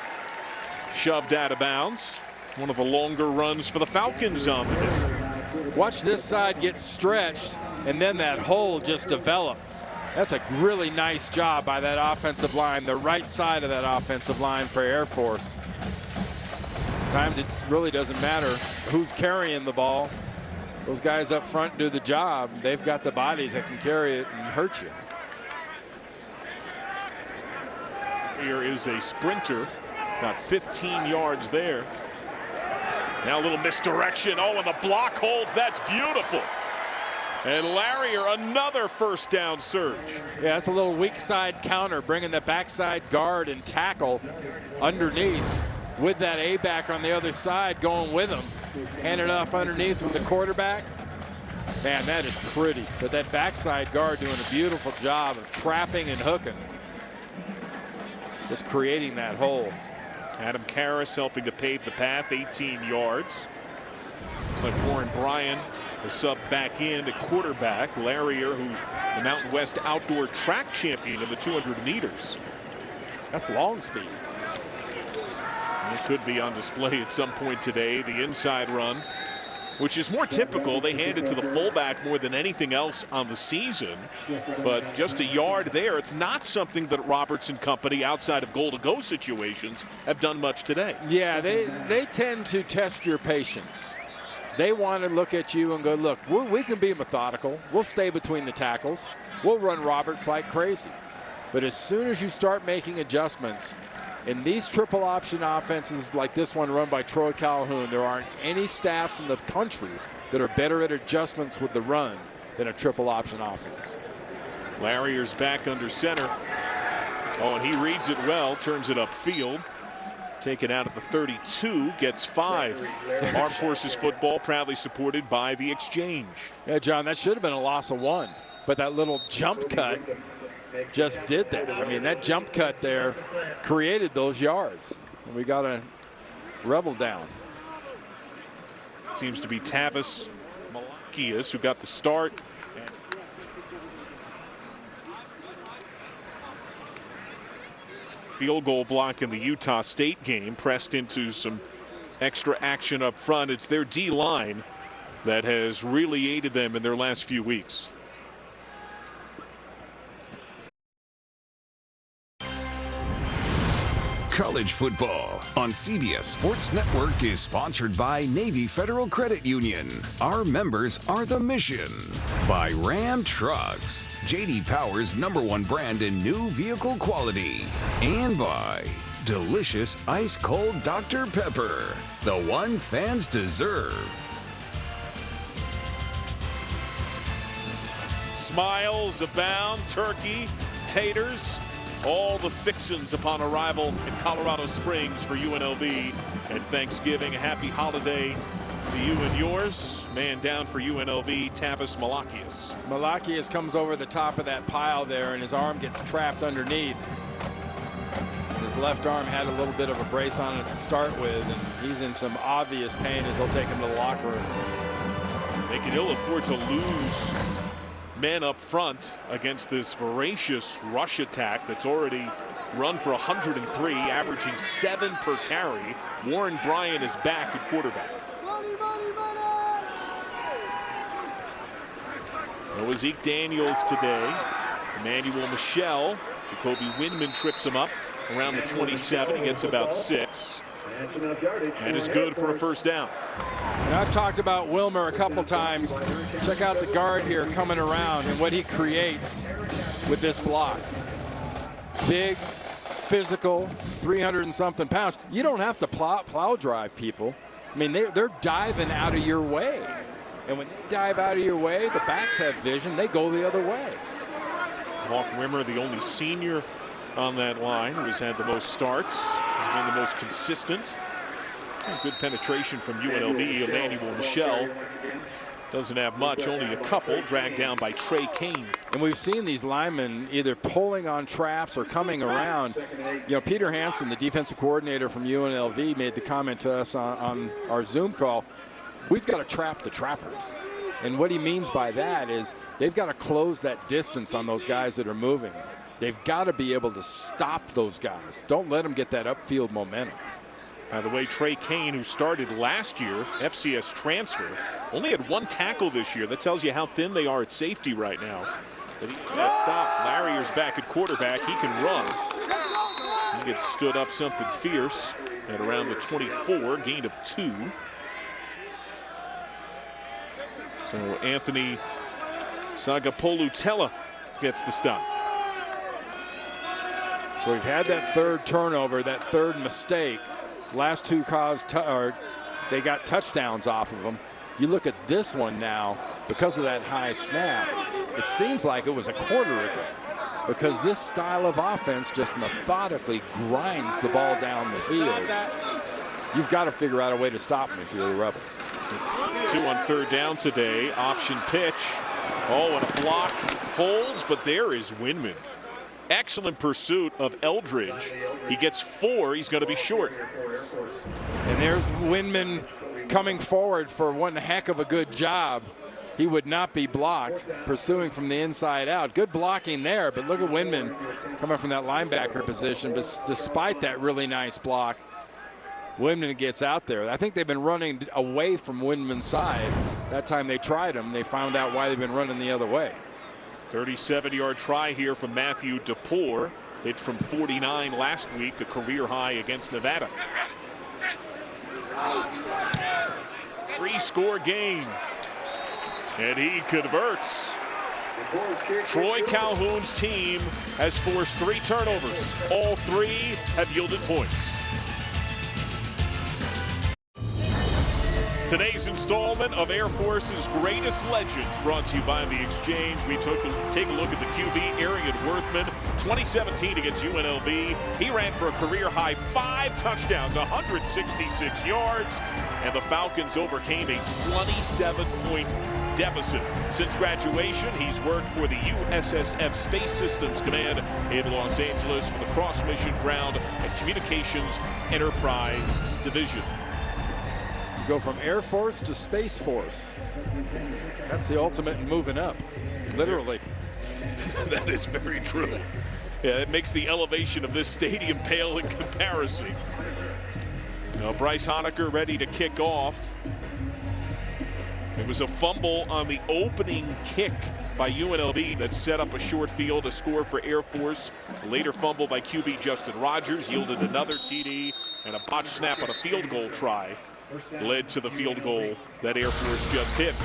Shoved out of bounds. One of the longer runs for the Falcons on the day. Watch this side get stretched, and then that hole just develop. That's a really nice job by that offensive line, the right side of that offensive line for Air Force. Times it really doesn't matter who's carrying the ball. Those guys up front do the job. They've got the bodies that can carry it and hurt you. Here is a sprinter, got 15 yards there. Now a little misdirection. Oh, and the block holds. That's beautiful. And Larrier, another first down surge. Yeah, that's a little weak side counter, bringing the backside guard and tackle underneath with that A-back on the other side going with him. Hand it off underneath with the quarterback. Man, that is pretty. But that backside guard doing a beautiful job of trapping and hooking. Just creating that hole. Adam Karras helping to pave the path, 18 yards. Looks like Warren Bryan, the sub back in at quarterback. Larrier, who's the Mountain West outdoor track champion in the 200 meters. That's long speed. It could be on display at some point today. The inside run, which is more typical. They hand it to the fullback more than anything else on the season. But just a yard there. It's not something that Roberts and company, outside of goal-to-go situations, have done much today. Yeah, they tend to test your patience. They want to look at you and go, look, we can be methodical. We'll stay between the tackles. We'll run Roberts like crazy. But as soon as you start making adjustments, in these triple option offenses like this one run by Troy Calhoun, there aren't any staffs in the country that are better at adjustments with the run than a triple option offense. Larrier's back under center. Oh, and he reads it well, turns it upfield. Taken out at the 32, gets 5. Armed Forces football proudly supported by the Exchange. Yeah, John, that should have been a loss of 1, but that little jump cut just did that. I mean, that jump cut there created those yards. And we got a rebel down. Seems to be Tavis Malakias who got the start. Field goal block in the Utah State game, pressed into some extra action up front. It's their D-line that has really aided them in their last few weeks. College football on CBS Sports Network is sponsored by Navy Federal Credit Union. Our members are the mission. By Ram Trucks, J.D. Power's #1 brand in new vehicle quality. And by delicious ice cold Dr. Pepper, the one fans deserve. Smiles abound, turkey, taters, all the fixins upon arrival in Colorado Springs for UNLV at Thanksgiving. A happy holiday to you and yours. Man down for UNLV, Tavis Malakias. Malakias comes over the top of that pile there, and his arm gets trapped underneath. And his left arm had a little bit of a brace on it to start with, and he's in some obvious pain as they'll take him to the locker room. They can ill afford to lose men up front against this voracious rush attack that's already run for 103, averaging 7 per carry. Warren Bryan is back at quarterback. No Zeke Daniels today. Emmanuel Michel. Jacoby Windman trips him up around the 27. He gets about 6. That is good for a first down. And I've talked about Wilmer a couple times. Check out the guard here coming around and what he creates with this block. Big, physical, 300 and something pounds. You don't have to plow drive people. I mean, they're diving out of your way. And when they dive out of your way, the backs have vision. They go the other way. Hawk Wimmer, the only senior on that line, who's had the most starts, has been the most consistent. Good penetration from UNLV. Emmanuel Michel doesn't have much, only a couple, dragged down by Trey Kane. And we've seen these linemen either pulling on traps or coming around. You know, Peter Hansen, the defensive coordinator from UNLV, made the comment to us on our Zoom call, we've got to trap the trappers. And what he means by that is they've got to close that distance on those guys that are moving. They've got to be able to stop those guys. Don't let them get that upfield momentum. By the way, Trey Kane, who started last year, FCS transfer, only had 1 tackle this year. That tells you how thin they are at safety right now. But that stop. Larrier's back at quarterback. He can run. He gets stood up something fierce at around the 24, gain of 2. So Anthony Sagapolutella gets the stop. So we've had that third turnover, that third mistake. Last two they got touchdowns off of them. You look at this one now, because of that high snap, it seems like it was a quarter ago, because this style of offense just methodically grinds the ball down the field. You've got to figure out a way to stop them if you're the Rebels. 2 on third down today. Option pitch. Oh, and a block holds, but there is Winman. Excellent pursuit of Eldridge. He gets 4. He's going to be short. And there's Winman coming forward for one heck of a good job. He would not be blocked, pursuing from the inside out. Good blocking there, but look at Winman coming from that linebacker position. But despite that really nice block, Winman gets out there. I think they've been running away from Winman's side. That time they tried him, they found out why they've been running the other way. 37-yard try here from Matthew DePore. Hit from 49 last week, a career high against Nevada. 3-score game. And he converts. Troy Calhoun's team has forced 3 turnovers. All 3 have yielded points. Today's installment of Air Force's Greatest Legends, brought to you by The Exchange. We take a look at the QB, Arian Worthman, 2017 against UNLV. He ran for a career-high 5 touchdowns, 166 yards, and the Falcons overcame a 27-point deficit. Since graduation, he's worked for the USSF Space Systems Command in Los Angeles for the Cross Mission Ground and Communications Enterprise Division. Go from Air Force to Space Force. That's the ultimate in moving up, literally. That is very true. Yeah, it makes the elevation of this stadium pale in comparison. Now Bryce Honecker ready to kick off. It was a fumble on the opening kick by UNLV that set up a short field, a score for Air Force. A later fumble by QB Justin Rogers yielded another TD, and a botched snap on a field goal try led to the field goal that Air Force just hit.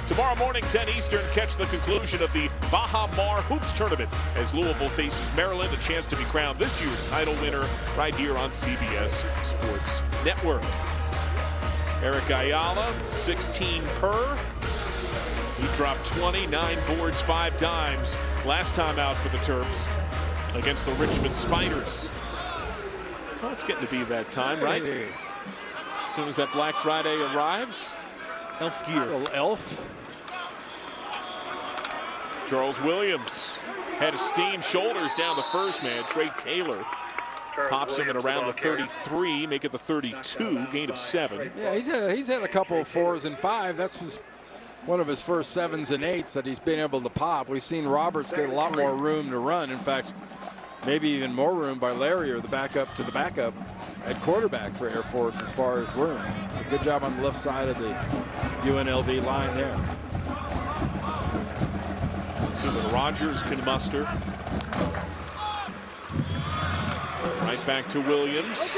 Tomorrow morning, 10 Eastern, catch the conclusion of the Baha Mar Hoops Tournament as Louisville faces Maryland, a chance to be crowned this year's title winner right here on CBS Sports Network. Eric Ayala, 16 per. He dropped 20, 9 boards, 5 dimes last time out for the Terps against the Richmond Spiders. Well, it's getting to be that time, right? As soon as that Black Friday arrives, elf gear. Little elf. Charles Williams had his steam shoulders down the first man. Trey Taylor pops him at around the 33, make it the 32, gain of 7. Yeah, he's had a couple of 4s and 5. That's one of his first 7s and 8s that he's been able to pop. We've seen Roberts get a lot more room to run. In fact, maybe even more room by Larry, or the backup to the backup at quarterback for Air Force as far as room. A good job on the left side of the UNLV line there. Let's see what Rogers can muster. Right back to Williams.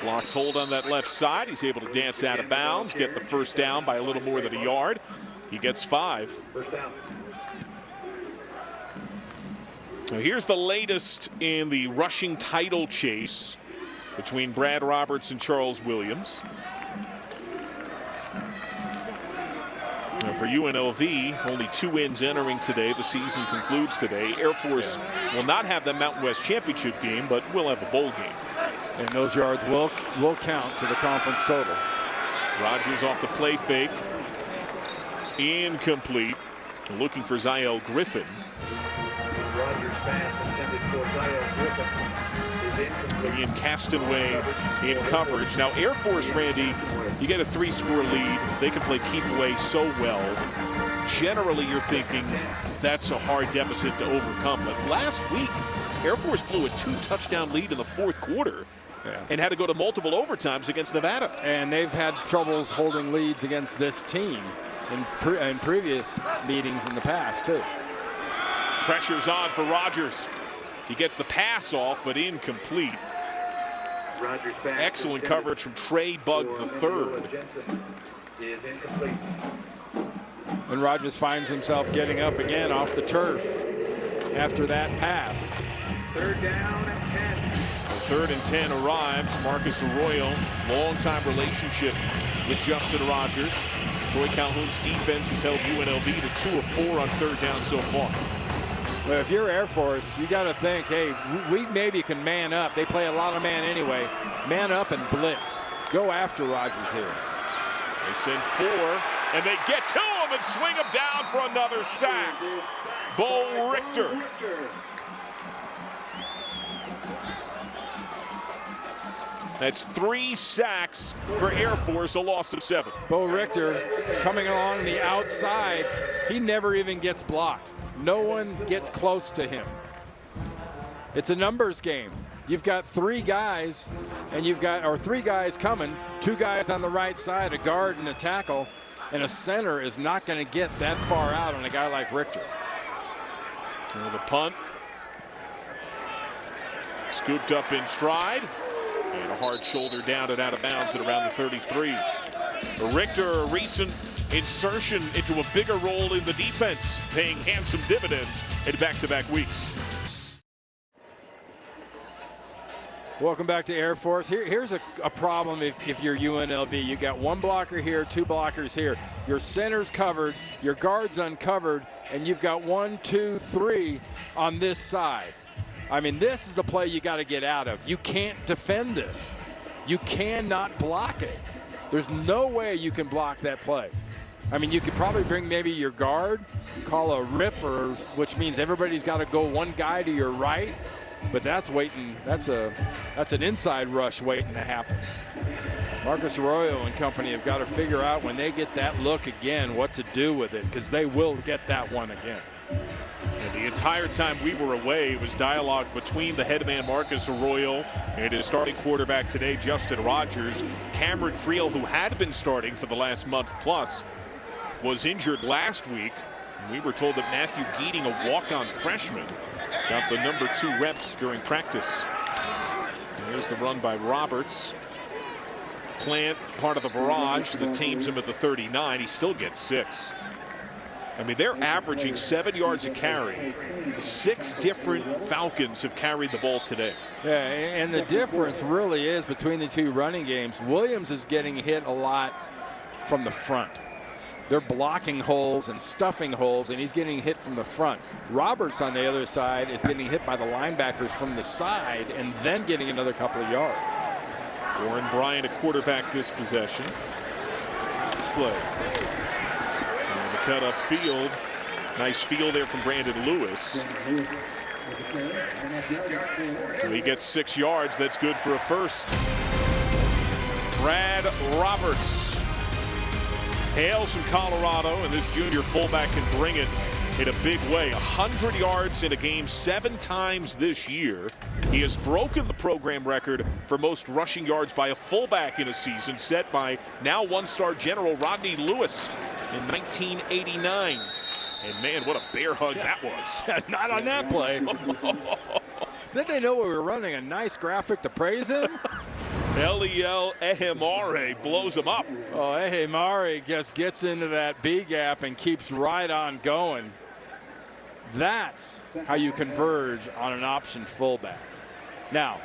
Blocks hold on that left side. He's able to dance out of bounds, get the first down by a little more than a yard. He gets 5. Now here's the latest in the rushing title chase between Brad Roberts and Charles Williams. Now for UNLV, only 2 wins entering today. The season concludes today. Air Force will not have the Mountain West Championship game, but will have a bowl game. And those yards will count to the conference total. Rogers off the play fake. Incomplete. Looking for Ziel Griffin. Rogers pass intended for Ziel Griffin. Ian Castanway in coverage. Now Air Force, Randy, you get a 3-score lead. They can play keep away so well. Generally, you're thinking that's a hard deficit to overcome. But last week, Air Force blew a 2-touchdown lead in the 4th quarter and had to go to multiple overtimes against Nevada. And they've had troubles holding leads against this team in previous meetings in the past, too. Pressure's on for Rogers. He gets the pass off, but incomplete. Excellent coverage from Trey Bug III. Is incomplete. And Rogers finds himself getting up again off the turf after that pass. 3rd down and 10. 3rd and 10 arrives. Marcus Arroyo, long-time relationship with Justin Rogers. Troy Calhoun's defense has held UNLV to 2 of 4 on 3rd down so far. Well, if you're Air Force, you got to think, hey, we maybe can man up. They play a lot of man anyway. Man up and blitz. Go after Rogers here. They send 4, and they get to him and swing him down for another sack. Bo Richter. That's 3 sacks for Air Force, a loss of 7. Bo Richter coming along the outside. He never even gets blocked. No one gets close to him. It's a numbers game. You've got 3 guys, and or 3 guys coming, 2 guys on the right side, a guard and a tackle, and a center is not going to get that far out on a guy like Richter. The punt. Scooped up in stride. And a hard shoulder down and out of bounds at around the 33. Richter, a recent insertion into a bigger role in the defense, paying handsome dividends in back-to-back weeks. Welcome back to Air Force. Here's a problem if you're UNLV. You got 1 blocker here, 2 blockers here. Your center's covered, your guard's uncovered, and you've got 1, 2, 3 on this side. I mean, this is a play you got to get out of. You can't defend this. You cannot block it. There's no way you can block that play. I mean, you could probably bring maybe your guard, call a rip, which means everybody's got to go 1 guy to your right. But that's waiting. That's an inside rush waiting to happen. Marcus Arroyo and company have got to figure out when they get that look again what to do with it, because they will get that one again. And the entire time we were away, it was dialogue between the head man Marcus Arroyo and his starting quarterback today, Justin Rogers. Cameron Friel, who had been starting for the last month plus, was injured last week. And we were told that Matthew Geating, a walk-on freshman, got the number 2 reps during practice. And here's the run by Roberts. Plant, part of the barrage that tames him at the 39. He still gets 6. I mean, they're averaging 7 yards a carry. 6 different Falcons have carried the ball today. Yeah, and the difference really is between the 2 running games. Williams is getting hit a lot from the front. They're blocking holes and stuffing holes, and he's getting hit from the front. Roberts on the other side is getting hit by the linebackers from the side and then getting another couple of yards. Warren Bryant, a quarterback this possession. Play. Cut up field. Nice field there from Brandon Lewis. So he gets 6 yards. That's good for a first. Brad Roberts hails from Colorado, and this junior fullback can bring it in a big way. 100 yards in a game 7 times this year. He has broken the program record for most rushing yards by a fullback in a season, set by now 1-star general Rodney Lewis in 1989. And man, what a bear hug that was. Not on that play. Didn't they know we were running a nice graphic to praise him? Eliel Ehemare blows him up. Oh, Ehemare just gets into that B gap and keeps right on going. That's how you converge on an option fullback. Now,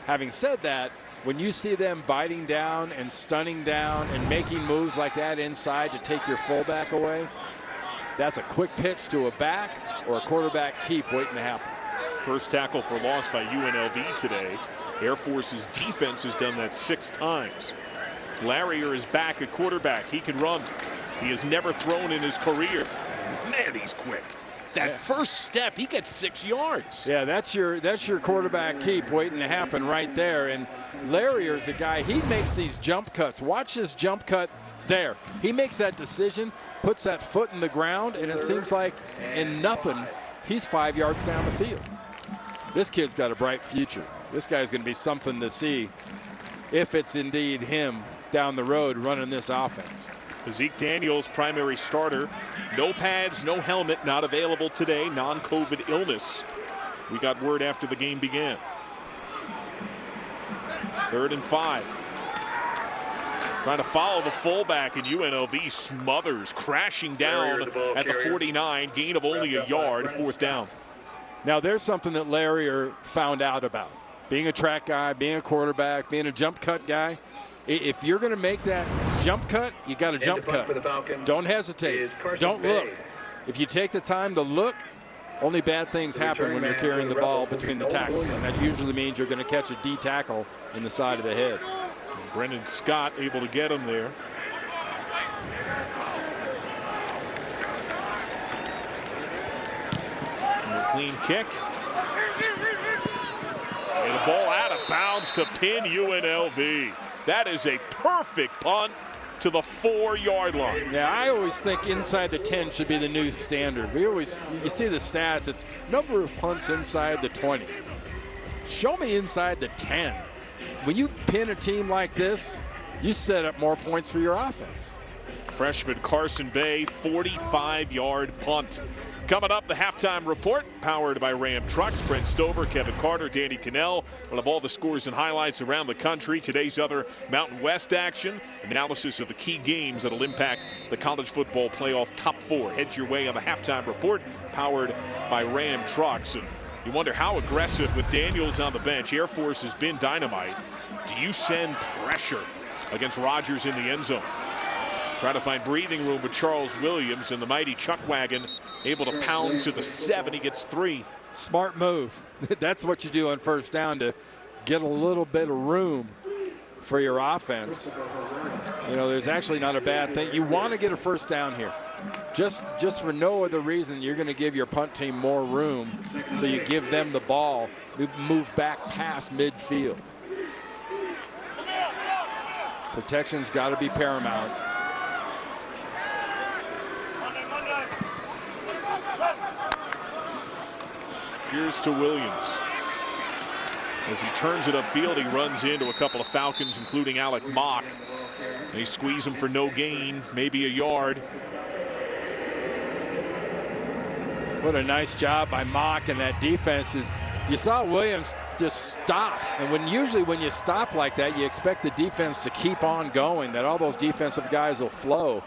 having said that, when you see them biting down and stunning down and making moves like that inside to take your fullback away, that's a quick pitch to a back or a quarterback keep waiting to happen. First tackle for loss by UNLV today. Air Force's defense has done that 6 times. Larrier is back at quarterback. He can run. He has never thrown in his career. Man, he's quick. That first step, he gets 6 yards. Yeah, that's your quarterback keep waiting to happen right there. And Larrier's a guy, he makes these jump cuts. Watch his jump cut there. He makes that decision, puts that foot in the ground, and it seems like in nothing, he's 5 yards down the field. This kid's got a bright future. This guy's going to be something to see if it's indeed him. down the road running this offense. Zeke Daniels, primary starter. No pads, no helmet, not available today. Non-COVID illness. We got word after the game began. 3rd and 5. Trying to follow the fullback, and UNLV smothers, crashing down at the 49. Gain of only a yard, 4th down. Now there's something that Larry found out about. Being a track guy, being a quarterback, being a jump cut guy. If you're going to make that jump cut, you got to jump cut. Don't hesitate. Don't look. If you take the time to look, only bad things happen when you're carrying the ball between the tackles. And that usually means you're going to catch a D tackle in the side of the head. Brendan Scott able to get him there. And a clean kick. And the ball out of bounds to pin UNLV. That is a perfect punt to the 4-yard line. Yeah, I always think inside the 10 should be the new standard. You see the stats, it's number of punts inside the 20. Show me inside the 10. When you pin a team like this, you set up more points for your offense. Freshman Carson Bay, 45-yard punt. Coming up, the halftime report, powered by Ram Trucks. Brent Stover, Kevin Carter, Danny Cannell. We'll have all the scores and highlights around the country. Today's other Mountain West action, analysis of the key games that will impact the college football playoff top 4. Head your way on the halftime report, powered by Ram Trucks. And you wonder how aggressive with Daniels on the bench. Air Force has been dynamite. Do you send pressure against Rogers in the end zone? Trying to find breathing room with Charles Williams, and the mighty Chuck Wagon able to pound to the 7. He gets 3. Smart move. That's what you do on first down to get a little bit of room for your offense. You know, there's actually not a bad thing. You want to get a first down here. Just for no other reason, you're going to give your punt team more room, so you give them the ball, move back past midfield. Protection's got to be paramount. Here's to Williams. As he turns it upfield, he runs into a couple of Falcons, including Alec Mock. They squeeze him for no gain, maybe a yard. What a nice job by Mock and that defense. You saw Williams just stop. And usually when you stop like that, you expect the defense to keep on going, that all those defensive guys will flow.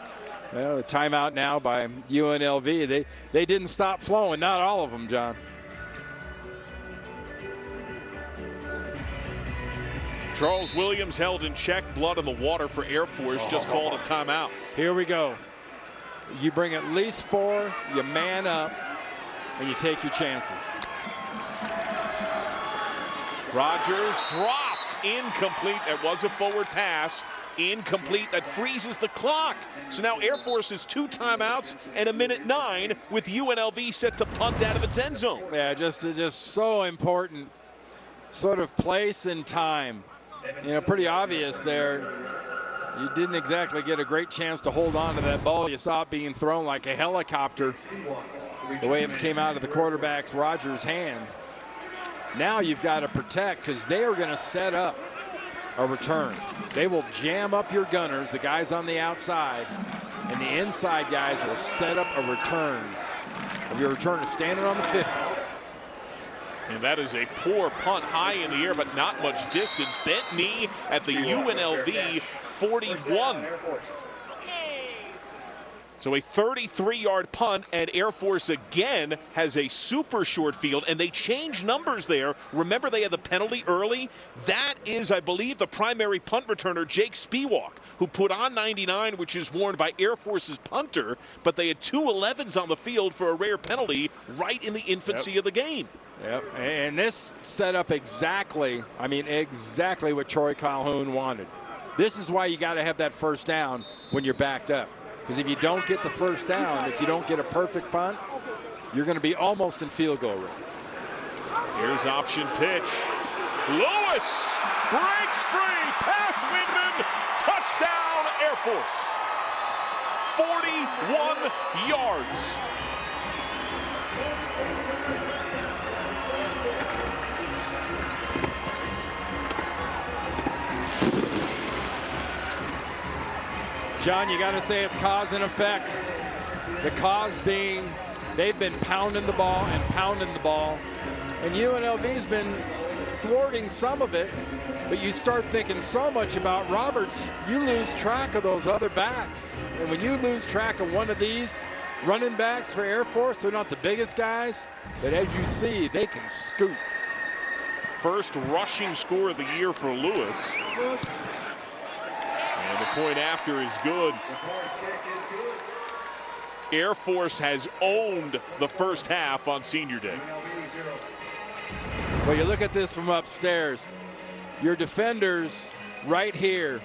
Well, a timeout now by UNLV. They didn't stop flowing, not all of them, John. Charles Williams held in check, blood in the water for Air Force, just called a timeout. Here we go. You bring at least 4, you man up, and you take your chances. Rogers dropped, incomplete. That was a forward pass, incomplete. That freezes the clock. So now Air Force has 2 timeouts and a minute 9 with UNLV set to punt out of its end zone. Yeah, just so important. Sort of place and time. You know, pretty obvious there. You didn't exactly get a great chance to hold on to that ball. You saw it being thrown like a helicopter, the way it came out of the quarterback's Rogers' hand. Now you've got to protect, because they are going to set up a return. They will jam up your gunners, the guys on the outside, and the inside guys will set up a return. If your return is standing on the 50. And that is a poor punt, high in the air, but not much distance. Bent knee at the UNLV 41. So a 33-yard punt, and Air Force again has a super short field, and they changed numbers there. Remember, they had the penalty early? That is, I believe, the primary punt returner, Jake Spiewak, who put on 99, which is worn by Air Force's punter, but they had 2 11s on the field for a rare penalty right in the infancy of the game. Yep, and this set up exactly what Troy Calhoun wanted. This is why you got to have that first down when you're backed up. Because if you don't get the first down, if you don't get a perfect punt, you're going to be almost in field goal range. Here's option pitch. Lewis breaks free. Pat Windman, touchdown Air Force. 41 yards. John, you got to say it's cause and effect. The cause being they've been pounding the ball and pounding the ball, and UNLV's been thwarting some of it. But you start thinking so much about Roberts, you lose track of those other backs. And when you lose track of one of these running backs for Air Force, they're not the biggest guys, but as you see, they can scoot. First rushing score of the year for Lewis. And the point after is good. Air Force has owned the first half on Senior Day. Well, you look at this from upstairs. Your defenders right here,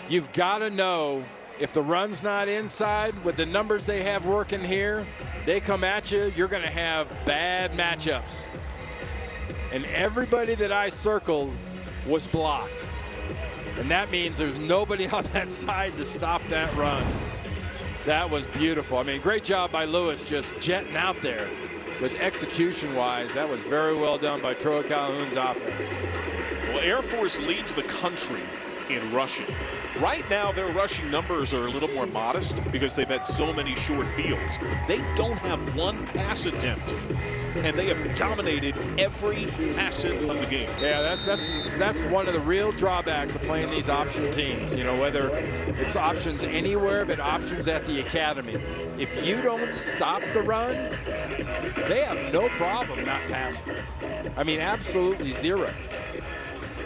you've got to know if the run's not inside with the numbers they have working here, they come at you, you're going to have bad matchups. And everybody that I circled was blocked. And that means there's nobody on that side to stop that run. That was beautiful. I mean, great job by Lewis just jetting out there. But execution-wise, that was very well done by Troy Calhoun's offense. Well, Air Force leads the country in rushing. Right now, their rushing numbers are a little more modest because they've had so many short fields. They don't have one pass attempt, and they have dominated every facet of the game. Yeah, that's one of the real drawbacks of playing these option teams. You know, whether it's options anywhere, but options at the academy. If you don't stop the run, they have no problem not passing. I mean, absolutely zero.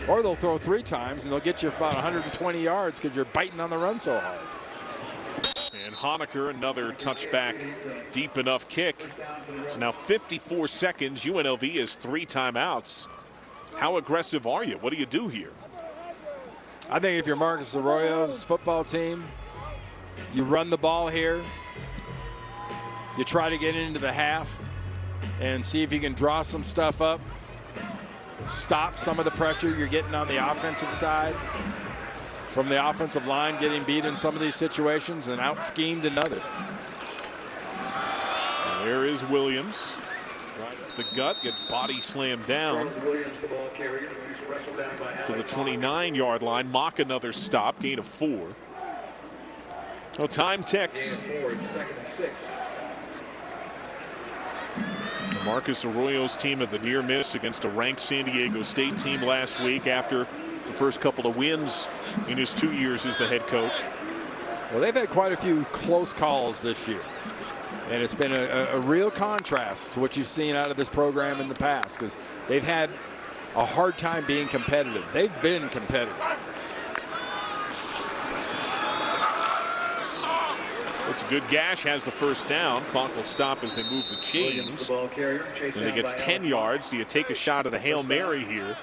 Or they'll throw 3 times and they'll get you about 120 yards because you're biting on the run so hard. And Honecker, another touchback, deep enough kick. It's now 54 seconds. UNLV has 3 timeouts. How aggressive are you? What do you do here? I think if you're Marcus Arroyo's football team, you run the ball here. You try to get into the half and see if you can draw some stuff up. Stop some of the pressure you're getting on the offensive side from the offensive line, getting beat in some of these situations and out-schemed in others. And there is Williams. The gut gets body slammed down to the 29-yard line. Mock another stop, gain of 4. So time ticks. Marcus Arroyo's team at the near miss against a ranked San Diego State team last week after the first couple of wins in his 2 years as the head coach. Well, they've had quite a few close calls this year. And it's been a real contrast to what you've seen out of this program in the past because they've had a hard time being competitive. They've been competitive. It's a good gash, has the first down. Clock will stop as they move the chains. And he gets 10 yards. Do you take a shot at a Hail Mary here?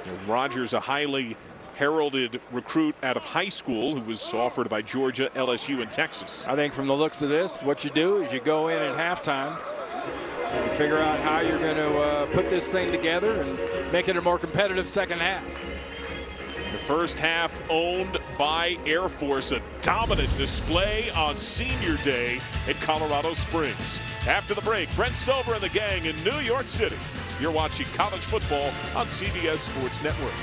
And Rogers, a highly heralded recruit out of high school who was offered by Georgia, LSU, and Texas. I think from the looks of this, what you do is you go in at halftime and figure out how you're going to put this thing together and make it a more competitive second half. The first half owned by Air Force, a dominant display on Senior Day at Colorado Springs. After the break, Brent Stover and the gang in New York City. You're watching college football on CBS Sports Network.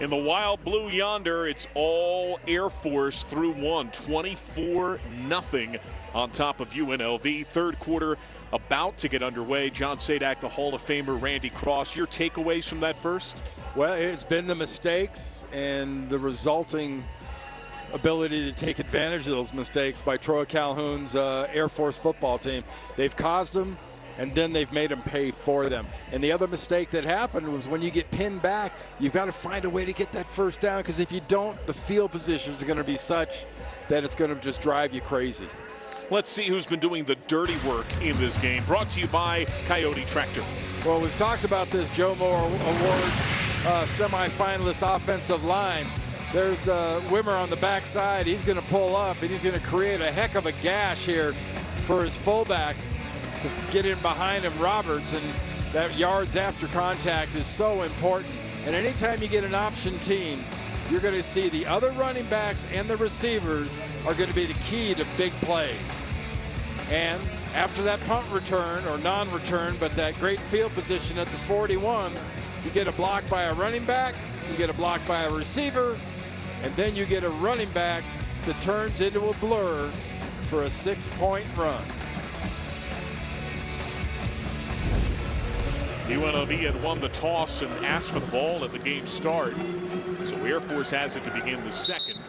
In the wild blue yonder, it's all Air Force through 1, 24-0 on top of UNLV. Third quarter about to get underway. John Sadak, the Hall of Famer, Randy Cross. Your takeaways from that first? Well, it's been the mistakes and the resulting ability to take advantage of those mistakes by Troy Calhoun's Air Force football team. They've caused them, and then they've made them pay for them. And the other mistake that happened was when you get pinned back, you've got to find a way to get that first down, because if you don't, the field positions are going to be such that it's going to just drive you crazy. Let's see who's been doing the dirty work in this game. Brought to you by Coyote Tractor. Well, we've talked about this Joe Moore Award semifinalist offensive line. There's Wimmer on the backside. He's going to pull up, and he's going to create a heck of a gash here for his fullback to get in behind him, Roberts, and that yards after contact is so important. And anytime you get an option team, you're going to see the other running backs and the receivers are going to be the key to big plays. And after that punt return, or non-return, but that great field position at the 41, you get a block by a running back, you get a block by a receiver, and then you get a running back that turns into a blur for a 6-point run. UNLV had won the toss and asked for the ball at the game start. So Air Force has it to begin the second.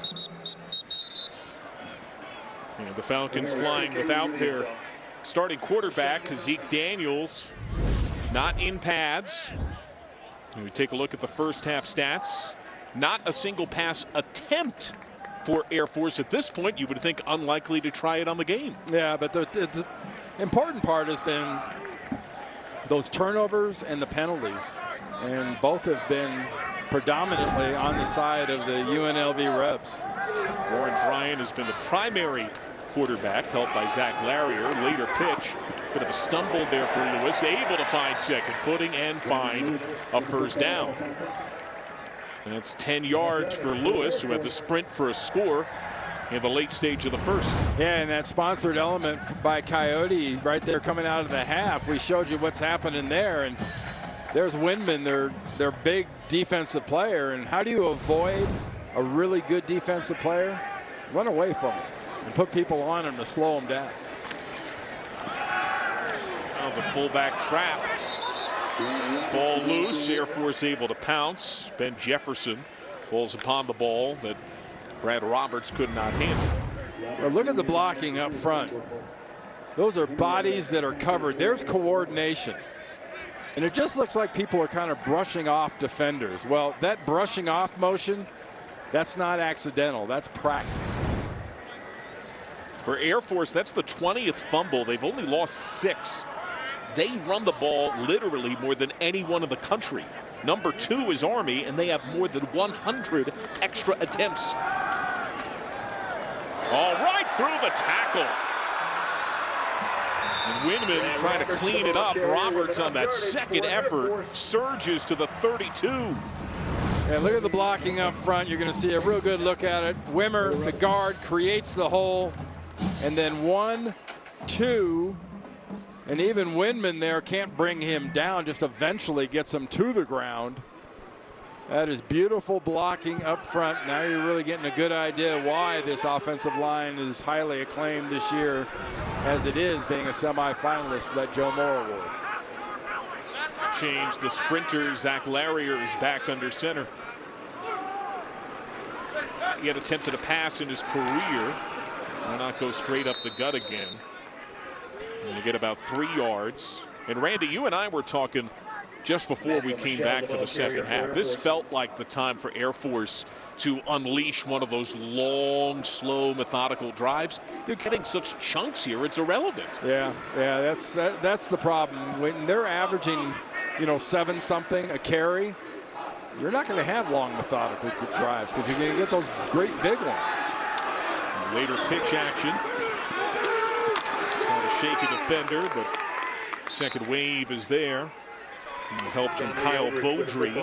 And the Falcons flying without their starting quarterback, Zeke Daniels, not in pads. And we take a look at the first half stats. Not a single pass attempt for Air Force at this point. You would think unlikely to try it on the game. Yeah, but the important part has been those turnovers and the penalties. And both have been predominantly on the side of the UNLV Rebs. Warren Bryant has been the primary quarterback, helped by Zach Larrier. Later pitch, bit of a stumble there for Lewis, able to find second footing and find a first down. And that's 10 yards for Lewis, who had the sprint for a score in the late stage of the first. Yeah, and that sponsored element by Coyote right there coming out of the half. We showed you what's happening there, and there's Windman, their big defensive player. And how do you avoid a really good defensive player? Run away from him and put people on him to slow him down. Now the fullback trap. Ball loose. Air Force able to pounce. Ben Jefferson falls upon the ball that Brad Roberts could not handle. Well, look at the blocking up front. Those are bodies that are covered. There's coordination. And it just looks like people are kind of brushing off defenders. Well, that brushing off motion, that's not accidental. That's practiced. For Air Force, that's the 20th fumble. They've only lost 6. They run the ball literally more than anyone in the country. Number 2 is Army, and they have more than 100 extra attempts. All right, through the tackle. And Windman trying to clean it up. Roberts on that second effort surges to the 32. And look at the blocking up front. You're going to see a real good look at it. Wimmer, the guard, creates the hole. And then 1, 2, and even Windman there can't bring him down, just eventually gets him to the ground. That is beautiful blocking up front. Now you're really getting a good idea why this offensive line is highly acclaimed this year, as it is, being a semifinalist for that Joe Moore Award. Change the sprinter. Zach Larrier is back under center. He had attempted a pass in his career. Why not go straight up the gut again? And you get about 3 yards. And Randy, you and I were talking just before we came back for the second half. This felt like the time for Air Force to unleash one of those long, slow, methodical drives. They're getting such chunks here, it's irrelevant. Yeah, that's the problem. When they're averaging, 7-something a carry, you're not going to have long, methodical drives because you're going to get those great big ones. Later pitch action. Trying to shake a defender, but second wave is there. And help from Kyle Beaudry.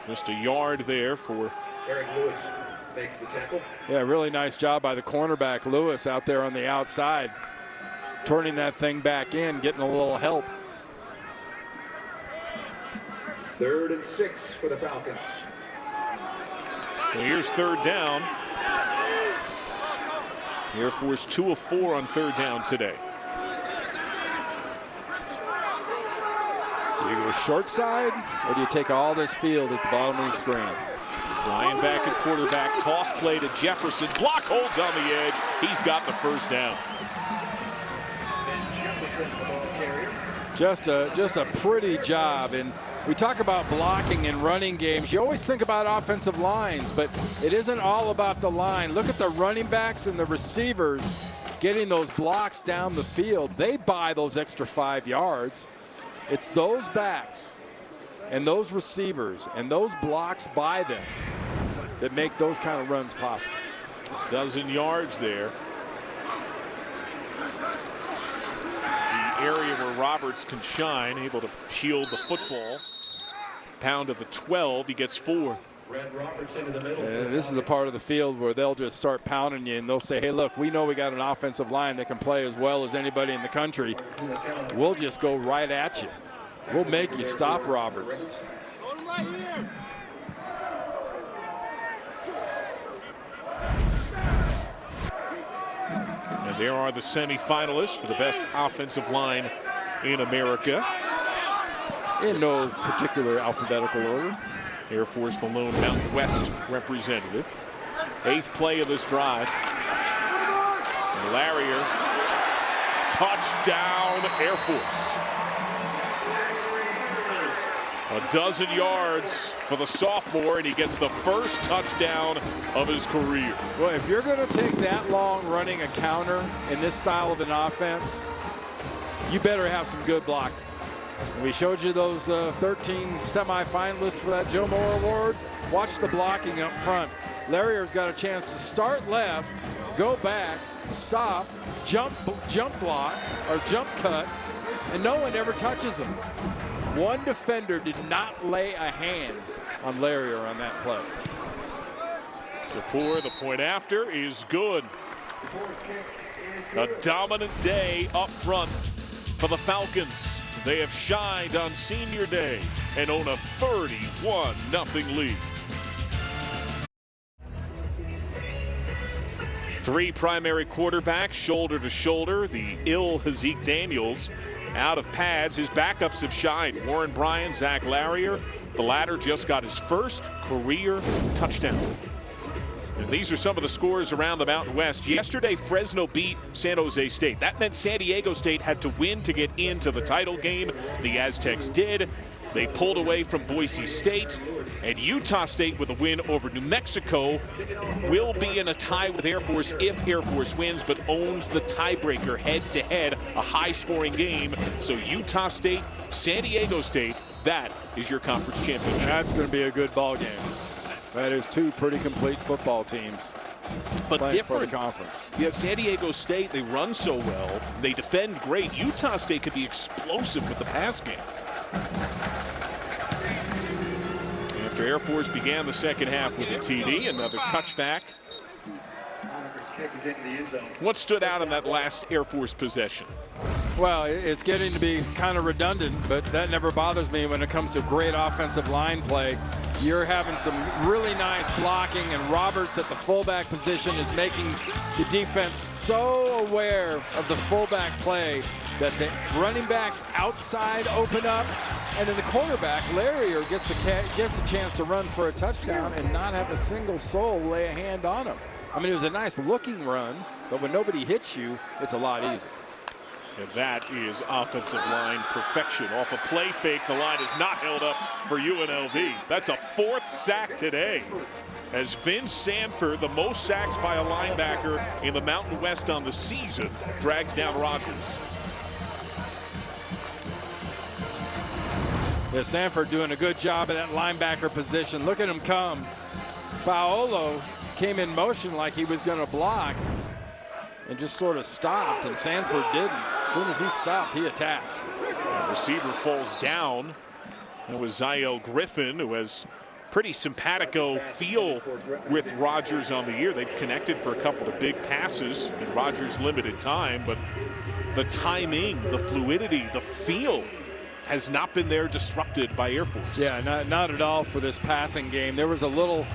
Just a yard there for Eric Lewis makes the tackle. Yeah, really nice job by the cornerback Lewis out there on the outside, turning that thing back in, getting a little help. 3rd and 6 for the Falcons. Well, here's 3rd down. Air Force 2 of 4 on 3rd down today. Do you go short side, or do you take all this field at the bottom of the screen? Ryan back at quarterback, toss play to Jefferson. Block holds on the edge. He's got the first down. Just a pretty job. And we talk about blocking in running games. You always think about offensive lines, but it isn't all about the line. Look at the running backs and the receivers getting those blocks down the field. They buy those extra 5 yards. It's those backs and those receivers and those blocks by them that make those kind of runs possible. 12 yards there. The area where Roberts can shine, able to shield the football. Pound at the 12, he gets 4. Brad Roberts into the middle. This is the part of the field where they'll just start pounding you, and they'll say, hey, look, we know we got an offensive line that can play as well as anybody in the country. We'll just go right at you. We'll make you stop Roberts. And there are the semifinalists for the best offensive line in America. In no particular alphabetical order. Air Force, the lone Mountain West representative. 8th play of this drive. And Larrier, touchdown Air Force. A dozen yards for the sophomore, and he gets the first touchdown of his career. Well, if you're going to take that long running a counter in this style of an offense, you better have some good blocking. We showed you those 13 semifinalists for that Joe Moore Award. Watch the blocking up front. Larrier's got a chance to start left, go back, stop, jump block, or jump cut, and no one ever touches him. One defender did not lay a hand on Larrier on that play. Tapur, the point after, is good. A dominant day up front for the Falcons. They have shined on senior day and own a 31-0 lead. 3 primary quarterbacks, shoulder to shoulder. The ill Hazik Daniels out of pads. His backups have shined. Warren Bryan, Zach Larrier. The latter just got his first career touchdown. And these are some of the scores around the Mountain West. Yesterday, Fresno beat San Jose State. That meant San Diego State had to win to get into the title game. The Aztecs did. They pulled away from Boise State. And Utah State, with a win over New Mexico, will be in a tie with Air Force if Air Force wins, but owns the tiebreaker head-to-head, a high-scoring game. So Utah State, San Diego State, that is your conference championship. That's going to be a good ball game. That is 2 pretty complete football teams. But different for the conference. Yeah, San Diego State, they run so well. They defend great. Utah State could be explosive with the pass game. After Air Force began the second half with a TD, another touchback. What stood out in that last Air Force possession? Well, it's getting to be kind of redundant, but that never bothers me when it comes to great offensive line play. You're having some really nice blocking, and Roberts at the fullback position is making the defense so aware of the fullback play that the running backs outside open up, and then the quarterback, Larrier, gets a chance to run for a touchdown and not have a single soul lay a hand on him. I mean, it was a nice looking run, but when nobody hits you, it's a lot easier. And that is offensive line perfection. Off a play fake, the line is not held up for UNLV. That's a 4th sack today, as Vince Sanford, the most sacks by a linebacker in the Mountain West on the season, drags down Rogers. Yeah, Sanford doing a good job at that linebacker position. Look at him come. Faolo came in motion like he was going to block and just sort of stopped, and Sanford didn't. As soon as he stopped, he attacked. The receiver falls down. It was Ziel Griffin, who has pretty simpatico feel with Rogers on the year. They've connected for a couple of big passes in Rogers' limited time, but the timing, the fluidity, the feel has not been there disrupted by Air Force. Yeah, not at all for this passing game. There was a little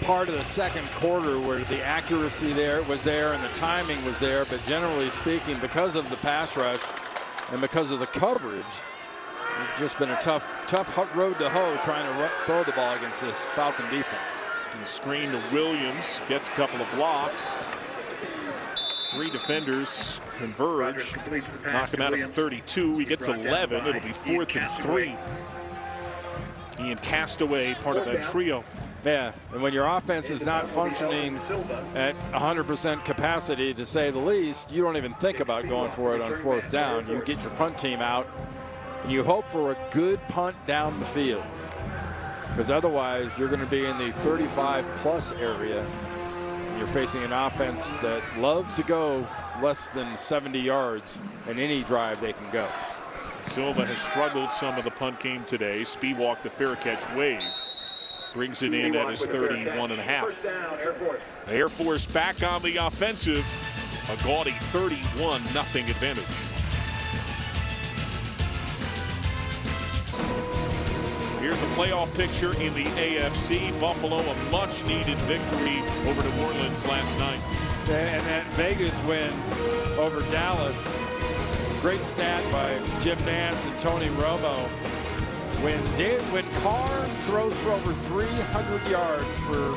part of the second quarter where the accuracy was there and the timing was there, but generally speaking, because of the pass rush and because of the coverage, it's just been a tough road to hoe trying to throw the ball against this Falcon defense. And the screen to Williams, gets a couple of blocks. 3 defenders converge, knock him out at 32. He gets 11. It'll be 4th and 3. Ian Castaway, part of that trio. Yeah, and when your offense is not functioning at 100% capacity, to say the least, you don't even think about going for it on 4th down. You get your punt team out, and you hope for a good punt down the field, because otherwise you're going to be in the 35-plus area. You're facing an offense that loves to go less than 70 yards in any drive they can go. Silva has struggled some of the punt game today. Speed walk, the fair catch wave. brings it in at his 31.5. First down, Air Force. Air Force back on the offensive. A gaudy 31-0 advantage. Here's the playoff picture in the AFC. Buffalo, a much-needed victory over New Orleans last night. And that Vegas win over Dallas, great stat by Jim Nantz and Tony Romo. When Carr throws for over 300 yards for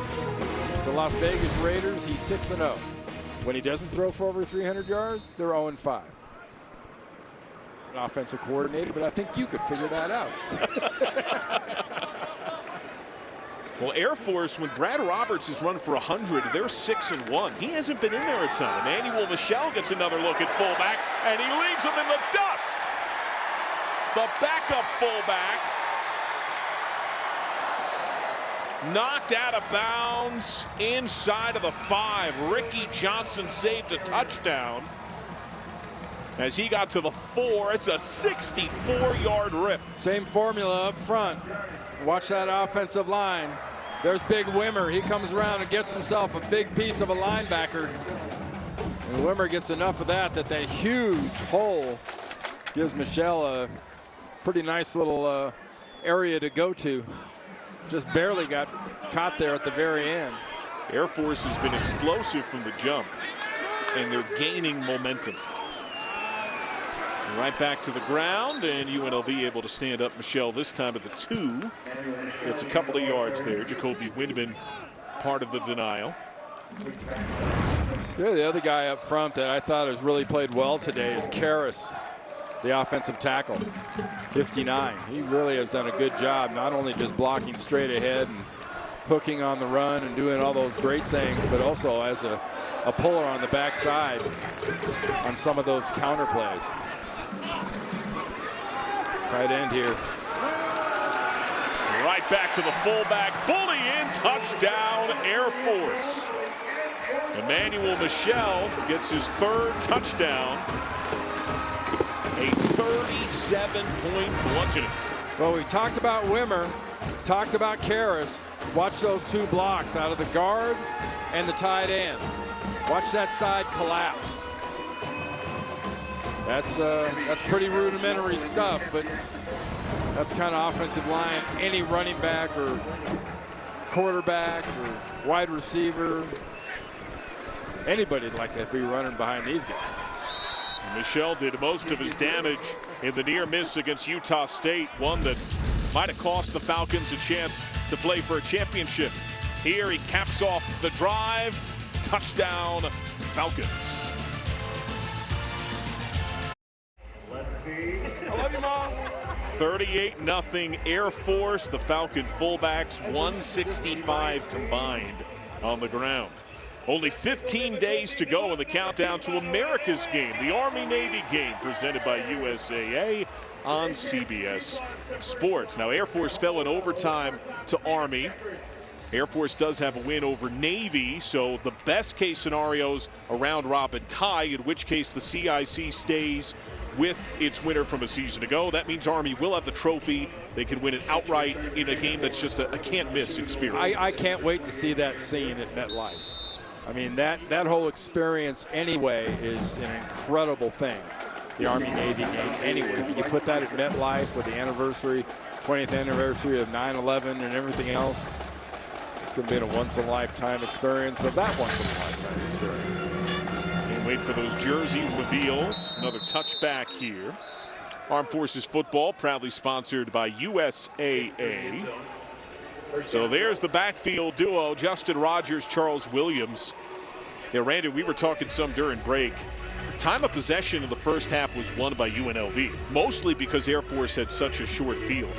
the Las Vegas Raiders, he's 6-0. When he doesn't throw for over 300 yards, they're 0-5. An offensive coordinator, but I think you could figure that out. Well, Air Force, when Brad Roberts has run for 100, they're 6-1. He hasn't been in there a ton. Emmanuel Michel gets another look at fullback, and he leaves him in the dust. The backup fullback knocked out of bounds inside of the 5. Ricky Johnson saved a touchdown. As he got to the 4, it's a 64-yard rip. Same formula up front. Watch that offensive line. There's Big Wimmer. He comes around and gets himself a big piece of a linebacker. And Wimmer gets enough of that huge hole gives Michel a pretty nice little area to go to. Just barely got caught there at the very end. Air Force has been explosive from the jump, and they're gaining momentum. Right back to the ground, and UNLV able to stand up Michel this time at the 2. Gets a couple of yards there. Jacoby Windman part of the denial. Yeah, the other guy up front that I thought has really played well today is Karras, the offensive tackle, 59. He really has done a good job, not only just blocking straight ahead and hooking on the run and doing all those great things, but also as a puller on the backside on some of those counter plays. Tight end here. Right back to the fullback. Bully in. Touchdown, Air Force. Emmanuel Michel gets his 3rd touchdown. A 37-point bludgeoning. Well, we talked about Wimmer, talked about Karras. Watch those 2 blocks out of the guard and the tight end. Watch that side collapse. That's pretty rudimentary stuff, but that's kind of offensive line any running back or quarterback or wide receiver, anybody'd like to be running behind these guys. Michel did most of his damage in the near miss against Utah State, one that might have cost the Falcons a chance to play for a championship. Here he caps off the drive. Touchdown, Falcons. I love you, Mom. 38-0 Air Force. The Falcon fullbacks 165 combined on the ground. Only 15 days to go in the countdown to America's game, the Army-Navy game presented by USAA on CBS Sports. Now, Air Force fell in overtime to Army. Air Force does have a win over Navy, so the best case scenarios around robin tie, in which case the CIC stays with its winner from a season ago. That means Army will have the trophy. They can win it outright in a game that's just a can't-miss experience. I can't wait to see that scene at MetLife. I mean, that whole experience anyway is an incredible thing. The Army-Navy game anyway. But you put that at MetLife with the 20th anniversary of 9/11 and everything else. It's going to be a once-in-a-lifetime experience of that once-in-a-lifetime experience. Can't wait for those jersey reveals. Another touchback here. Armed Forces Football, proudly sponsored by USAA. So there's the backfield duo, Justin Rogers, Charles Williams. Yeah, Randy, we were talking some during break. Time of possession in the first half was won by UNLV, mostly because Air Force had such a short field.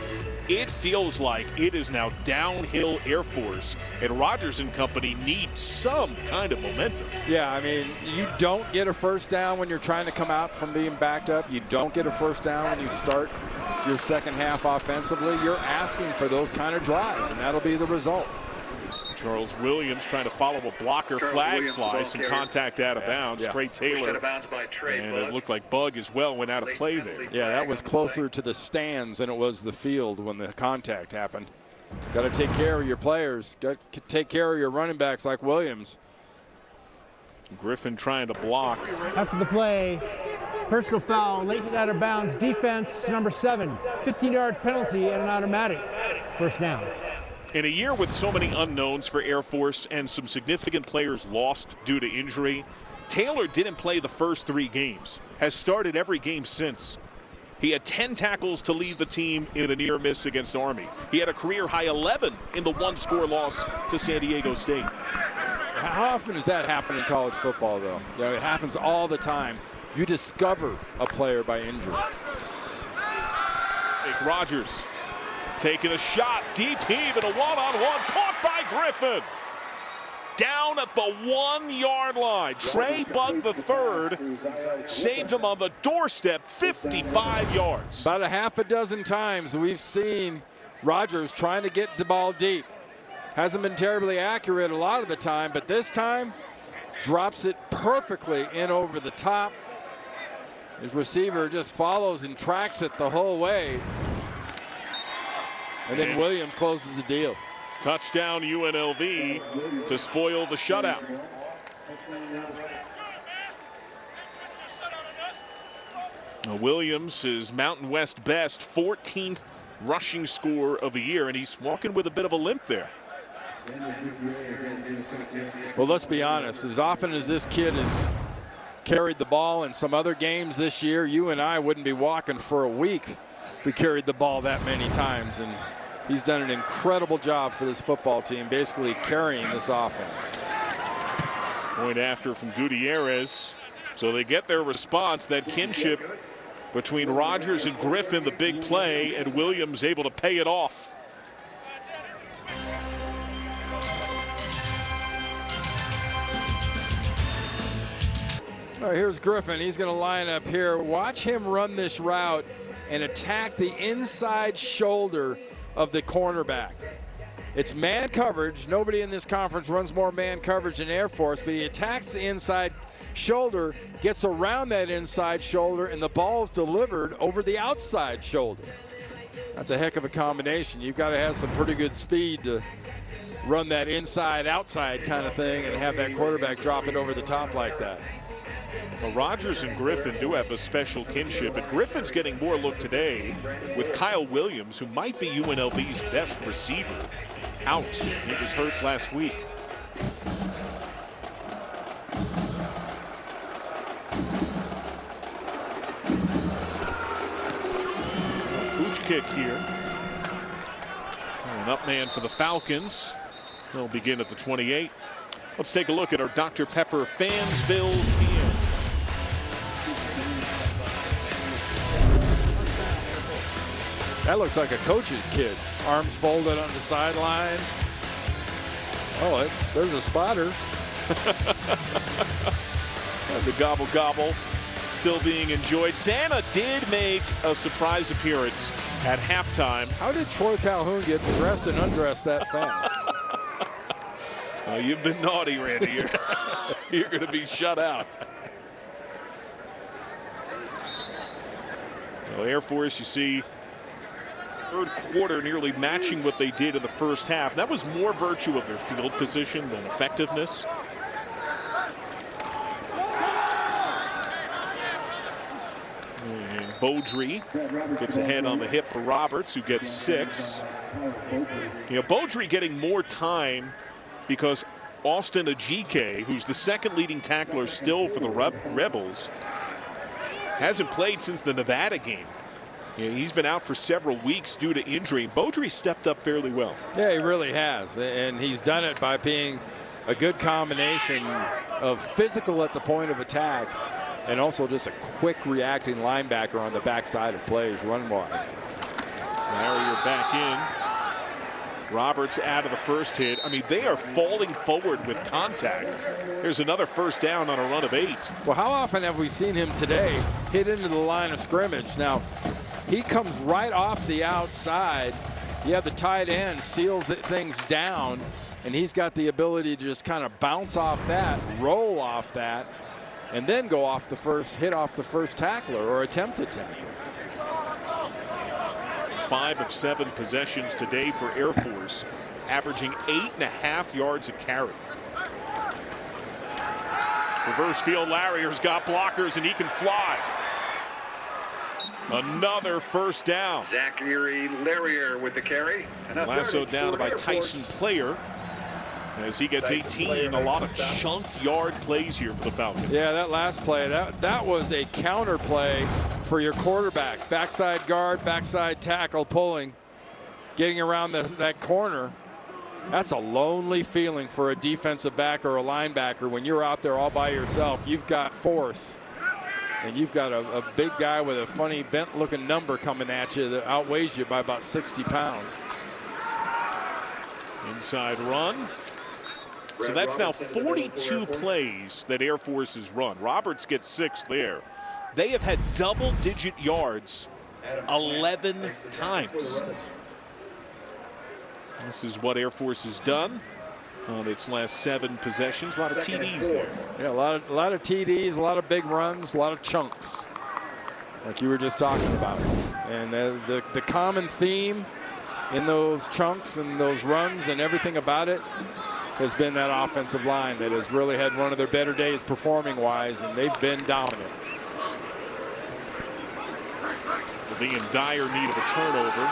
It feels like it is now downhill Air Force, and Rogers and company need some kind of momentum. Yeah, I mean, you don't get a first down when you're trying to come out from being backed up. You don't get a first down when you start your second half offensively. You're asking for those kind of drives, and that'll be the result. Charles Williams trying to follow a blocker flag fly, some contact out of bounds. Yeah. Trey Taylor, and it looked like Bug as well went out of play there. Yeah, that was closer to the stands than it was the field when the contact happened. Got to take care of your players. Got to take care of your running backs like Williams. Griffin trying to block. After the play, personal foul, late and out of bounds, defense number 7, 15-yard penalty and an automatic first down. In a year with so many unknowns for Air Force and some significant players lost due to injury, Taylor didn't play the first 3 games, has started every game since. He had 10 tackles to lead the team in the near miss against Army. He had a career-high 11 in the 1-score loss to San Diego State. How often does that happen in college football, though? You know, it happens all the time. You discover a player by injury. Jake Rogers taking a shot, deep heave, and a one-on-one caught by Griffin. Down at the 1-yard line. Trey Bug III saved him on the doorstep, 55 yards. About a half a dozen times we've seen Rogers trying to get the ball deep. Hasn't been terribly accurate a lot of the time, but this time drops it perfectly in over the top. His receiver just follows and tracks it the whole way. And then Williams closes the deal. Touchdown UNLV to spoil the shutout. Williams is Mountain West best, 14th rushing score of the year, and he's walking with a bit of a limp there. Well, let's be honest. As often as this kid has carried the ball in some other games this year, you and I wouldn't be walking for a week if we carried the ball that many times. And he's done an incredible job for this football team, basically carrying this offense. Point after from Gutierrez. So they get their response, that kinship between Rogers and Griffin, the big play, and Williams able to pay it off. All right, here's Griffin. He's going to line up here. Watch him run this route and attack the inside shoulder of the cornerback. It's man coverage. Nobody in this conference runs more man coverage than Air Force, but he attacks the inside shoulder, gets around that inside shoulder, and the ball is delivered over the outside shoulder. That's a heck of a combination. You've got to have some pretty good speed to run that inside-outside kind of thing and have that quarterback drop it over the top like that. Well, Rogers and Griffin do have a special kinship, and Griffin's getting more look today with Kyle Williams, who might be UNLV's best receiver, out. He was hurt last week. Pooch kick here. An up man for the Falcons. They'll begin at the 28. Let's take a look at our Dr. Pepper Fansville PM. That looks like a coach's kid. Arms folded on the sideline. Oh, there's a spotter. The gobble gobble still being enjoyed. Santa did make a surprise appearance at halftime. How did Troy Calhoun get dressed and undressed that fast? You've been naughty, Randy. You're going to be shut out. Well, Air Force, you see, third quarter nearly matching what they did in the first half. That was more virtue of their field position than effectiveness. And Beaudry gets ahead on the hip of Roberts, who gets 6. You know, Beaudry getting more time because Austin Ajike, who's the second leading tackler still for the Rebels, hasn't played since the Nevada game. Yeah, he's been out for several weeks due to injury. Beaudry stepped up fairly well. Yeah, he really has. And he's done it by being a good combination of physical at the point of attack and also just a quick reacting linebacker on the backside of plays run-wise. Larrier back in. Roberts out of the first hit. I mean, they are falling forward with contact. Here's another first down on a run of 8. Well, how often have we seen him today hit into the line of scrimmage? Now, he comes right off the outside. You have the tight end, seals things down, and he's got the ability to just kind of bounce off that, roll off that, and then go off the first, hit off the first tackler or attempted tackle. 5 of 7 possessions today for Air Force, averaging 8.5 yards a carry. Reverse field, Larrier's got blockers and he can fly. Another first down. Zachary Larrier with the carry. Lassoed down by Tyson Player as he gets 18. A lot of chunk yard plays here for the Falcons. Yeah, that last play, that was a counter play for your quarterback. Backside guard, backside tackle pulling, getting around that corner. That's a lonely feeling for a defensive back or a linebacker when you're out there all by yourself. You've got force. And you've got a big guy with a funny bent-looking number coming at you that outweighs you by about 60 pounds. Inside run. So that's now 42 plays that Air Force has run. Roberts gets 6 there. They have had double-digit yards 11 times. This is what Air Force has done on its last 7 possessions. A lot of TDs there. Yeah, a lot of TDs, a lot of big runs, a lot of chunks, like you were just talking about. And the common theme in those chunks and those runs and everything about it has been that offensive line that has really had one of their better days performing-wise, and they've been dominant. They'll be in dire need of a turnover.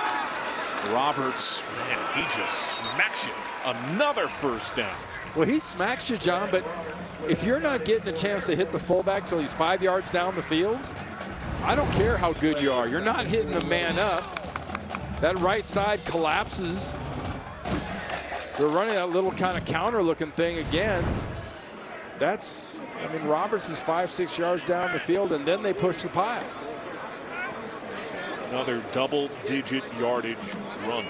Roberts, man, he just smacks you. Another first down. Well, he smacks you, John, but if you're not getting a chance to hit the fullback till he's 5 yards down the field, I don't care how good you are. You're not hitting the man up. That right side collapses. They're running that little kind of counter-looking thing again. I mean, Roberts is 5-6 yards down the field, and then they push the pile. Another double-digit yardage run.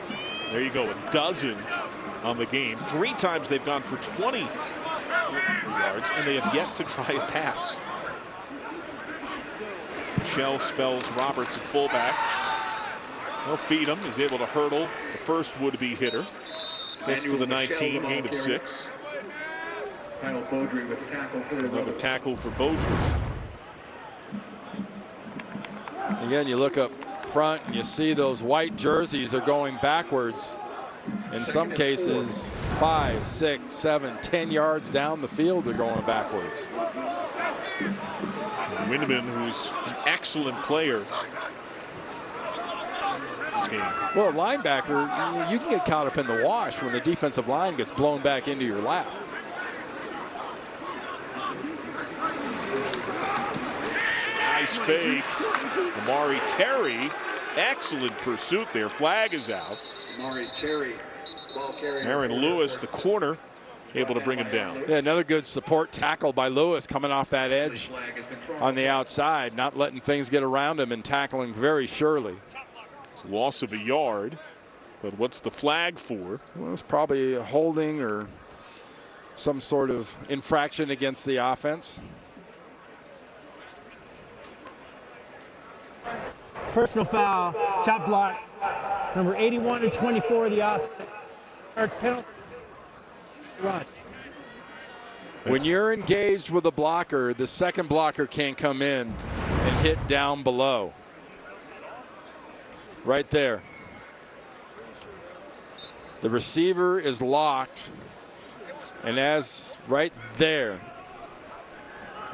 There you go, a dozen on the game. 3 times they've gone for 20 yards, and they have yet to try a pass. Shell spells Roberts at fullback. They'll feed him. He's able to hurdle the first would-be hitter. Gets to the 19, gain of 6. Another tackle for Beaudry. Again, you look up front and you see those white jerseys are going backwards. In some cases, 5, 6, 7, 10 yards down the field, they're going backwards. Windeman, who's an excellent player this game. Well, linebacker, you can get caught up in the wash when the defensive line gets blown back into your lap. Nice fake. Amari Terry, excellent pursuit there. Flag is out. Amari Terry, ball carrier. Aaron Lewis, the corner, able to bring him down. Yeah, another good support tackle by Lewis coming off that edge on the outside, not letting things get around him and tackling very surely. It's a loss of a yard, but what's the flag for? Well, it's probably a holding or some sort of infraction against the offense. Personal foul, chop block, number 81 and 24 of the offense. Penalty. Run. When you're engaged with a blocker, the second blocker can't come in and hit down below. Right there. The receiver is locked, and as right there.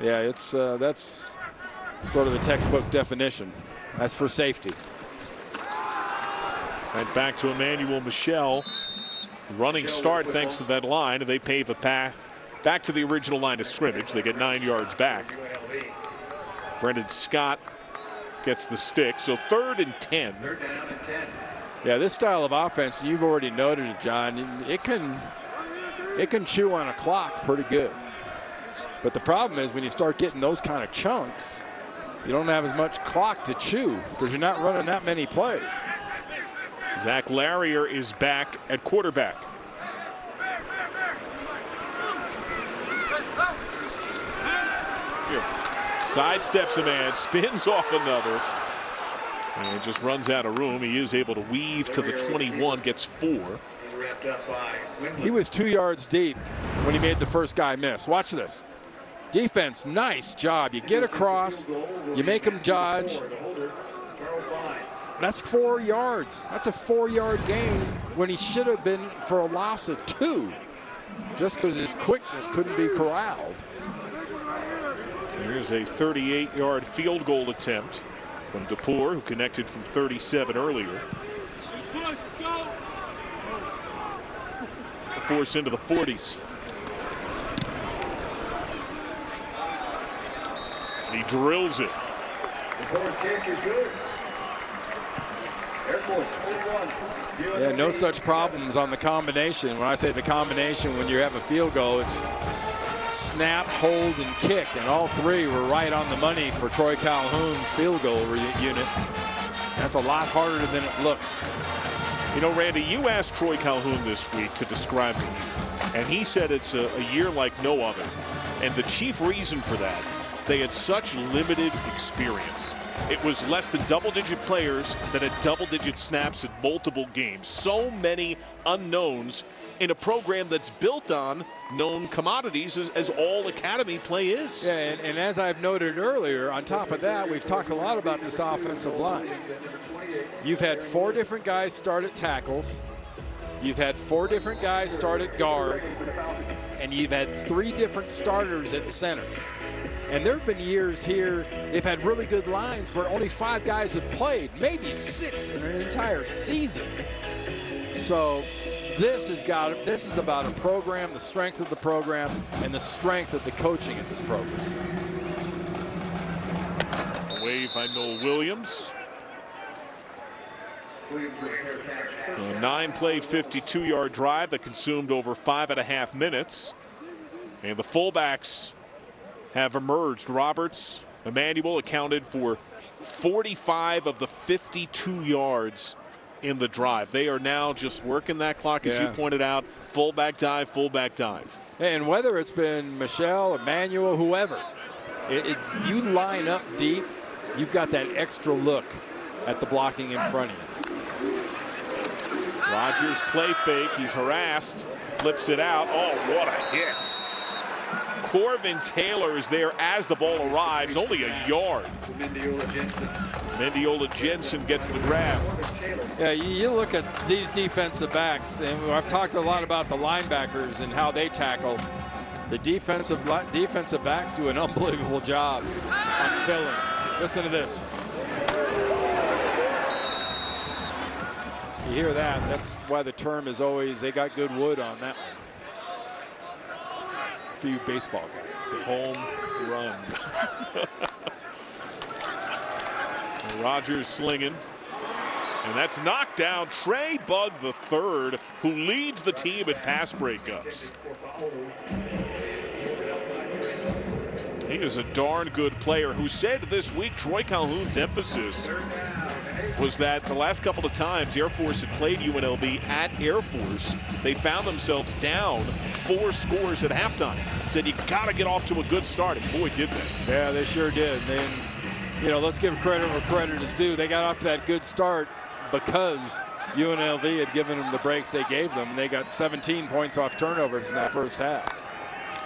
Yeah, it's that's sort of the textbook definition. That's for safety. And back to Emmanuel Michel. Running start thanks to that line, and they pave a path back to the original line of scrimmage. They get 9 yards back. Brendan Scott gets the stick, so 3rd and 10. Third down and 10. Yeah, this style of offense, you've already noted it, John, it can chew on a clock pretty good. But the problem is when you start getting those kind of chunks, you don't have as much clock to chew because you're not running that many plays. Zach Larrier is back at quarterback. Here. Sidesteps a man, spins off another, and just runs out of room. He is able to weave to the 21, gets 4. He was 2 yards deep when he made the first guy miss. Watch this. Defense, nice job. You get across, you make him dodge, That's 4 yards. That's a 4-yard gain when he should have been for a loss of 2, just because his quickness couldn't be corralled. Here's a 38-yard field goal attempt from DePore, who connected from 37 earlier. Force into the 40s. He drills it. Yeah, no such problems on the combination. When I say the combination, when you have a field goal, it's snap, hold, and kick, and all 3 were right on the money for Troy Calhoun's field goal unit. That's a lot harder than it looks. You know, Randy, you asked Troy Calhoun this week to describe the year, and he said it's a year like no other. And the chief reason for that, they had such limited experience. It was less than double-digit players that had double-digit snaps in multiple games. So many unknowns in a program that's built on known commodities, as all academy play is. Yeah, and as I've noted earlier, on top of that, we've talked a lot about this offensive line. You've had 4 different guys start at tackles. You've had 4 different guys start at guard. And you've had 3 different starters at center. And there have been years here, they've had really good lines where only 5 guys have played, maybe 6 in an entire season. So this is about a program, the strength of the program, and the strength of the coaching in this program. Wave by Noel Williams. A 9-play, 52-yard drive that consumed over 5.5 minutes. And the fullbacks have emerged. Roberts, Emmanuel accounted for 45 of the 52 yards in the drive. They are now just working that clock, as you pointed out. Fullback dive, fullback dive. And whether it's been Michelle, Emmanuel, whoever, you line up deep, you've got that extra look at the blocking in front of you. Rogers play fake. He's harassed. Flips it out. Oh, what a hit. Corbin Taylor is there as the ball arrives. Only a yard. Mendiola Jensen gets the grab. Yeah, you look at these defensive backs, and I've talked a lot about the linebackers and how they tackle. The defensive backs do an unbelievable job on filling. Listen to this. You hear that? That's why the term is always, they got good wood on that one. For you baseball guys. Home run. Rogers slinging. And that's knocked down Trey Bugg III, who leads the team in pass breakups. He is a darn good player who said this week Troy Calhoun's emphasis was that the last couple of times Air Force had played UNLV at Air Force, they found themselves down 4 scores at halftime. Said you got to get off to a good start, and boy, did they. Yeah, they sure did. And, you know, let's give credit where credit is due. They got off to that good start because UNLV had given them the breaks they gave them. They got 17 points off turnovers in that first half.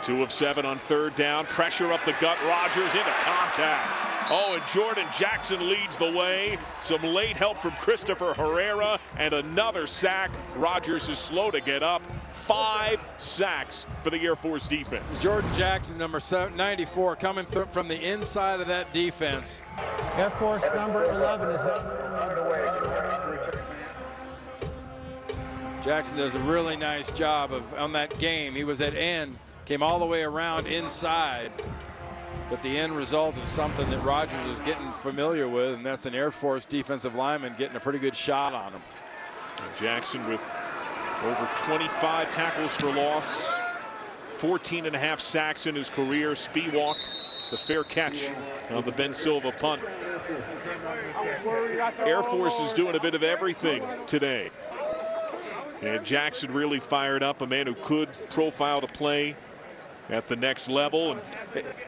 2 of 7 on 3rd down. Pressure up the gut. Rogers into contact. Oh, and Jordan Jackson leads the way. Some late help from Christopher Herrera and another sack. Rogers is slow to get up. 5 sacks for the Air Force defense. Jordan Jackson, number 94, coming from the inside of that defense. Air Force number 11 is up. Jackson does a really nice job on that game. He was at end, came all the way around inside. But the end result is something that Rogers is getting familiar with, and that's an Air Force defensive lineman getting a pretty good shot on him. And Jackson with over 25 tackles for loss, 14.5 sacks in his career. Spiewak, the fair catch on the Ben Silva punt. Air Force is doing a bit of everything today. And Jackson really fired up, a man who could profile to play at the next level. And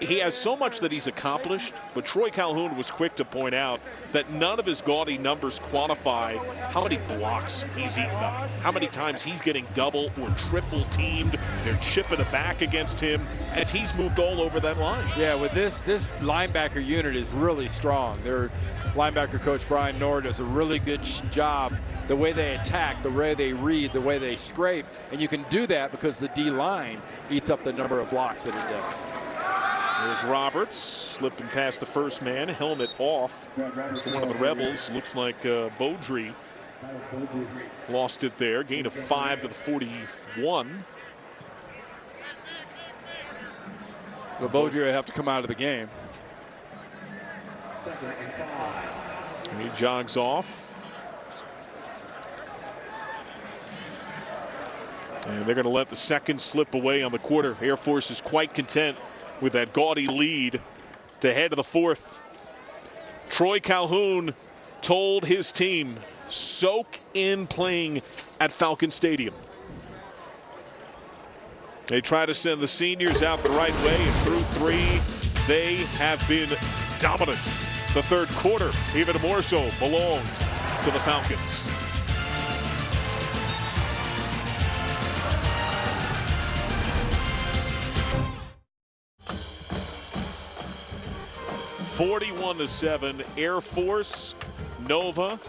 he has so much that he's accomplished, but Troy Calhoun was quick to point out that none of his gaudy numbers quantify how many blocks he's eaten up, how many times he's getting double or triple teamed. They're chipping it back against him as he's moved all over that line. Yeah, with this linebacker unit is really strong. Their linebacker coach Brian Nord does a really good job. The way they attack, the way they read, the way they scrape, and you can do that because the D-line eats up the number of blocks that it does. There's Roberts slipping past the first man, helmet off for one of the Rebels. Looks like Beaudry lost it there. Gain of 5 to the 41. But Beaudry will have to come out of the game. And he jogs off. And they're going to let the second slip away on the quarter. Air Force is quite content with that gaudy lead to head to the fourth. Troy Calhoun told his team, soak in playing at Falcon Stadium. They try to send the seniors out the right way, and through 3, they have been dominant. The third quarter, even more so, belonged to the Falcons. (41-7), Air Force. Nova,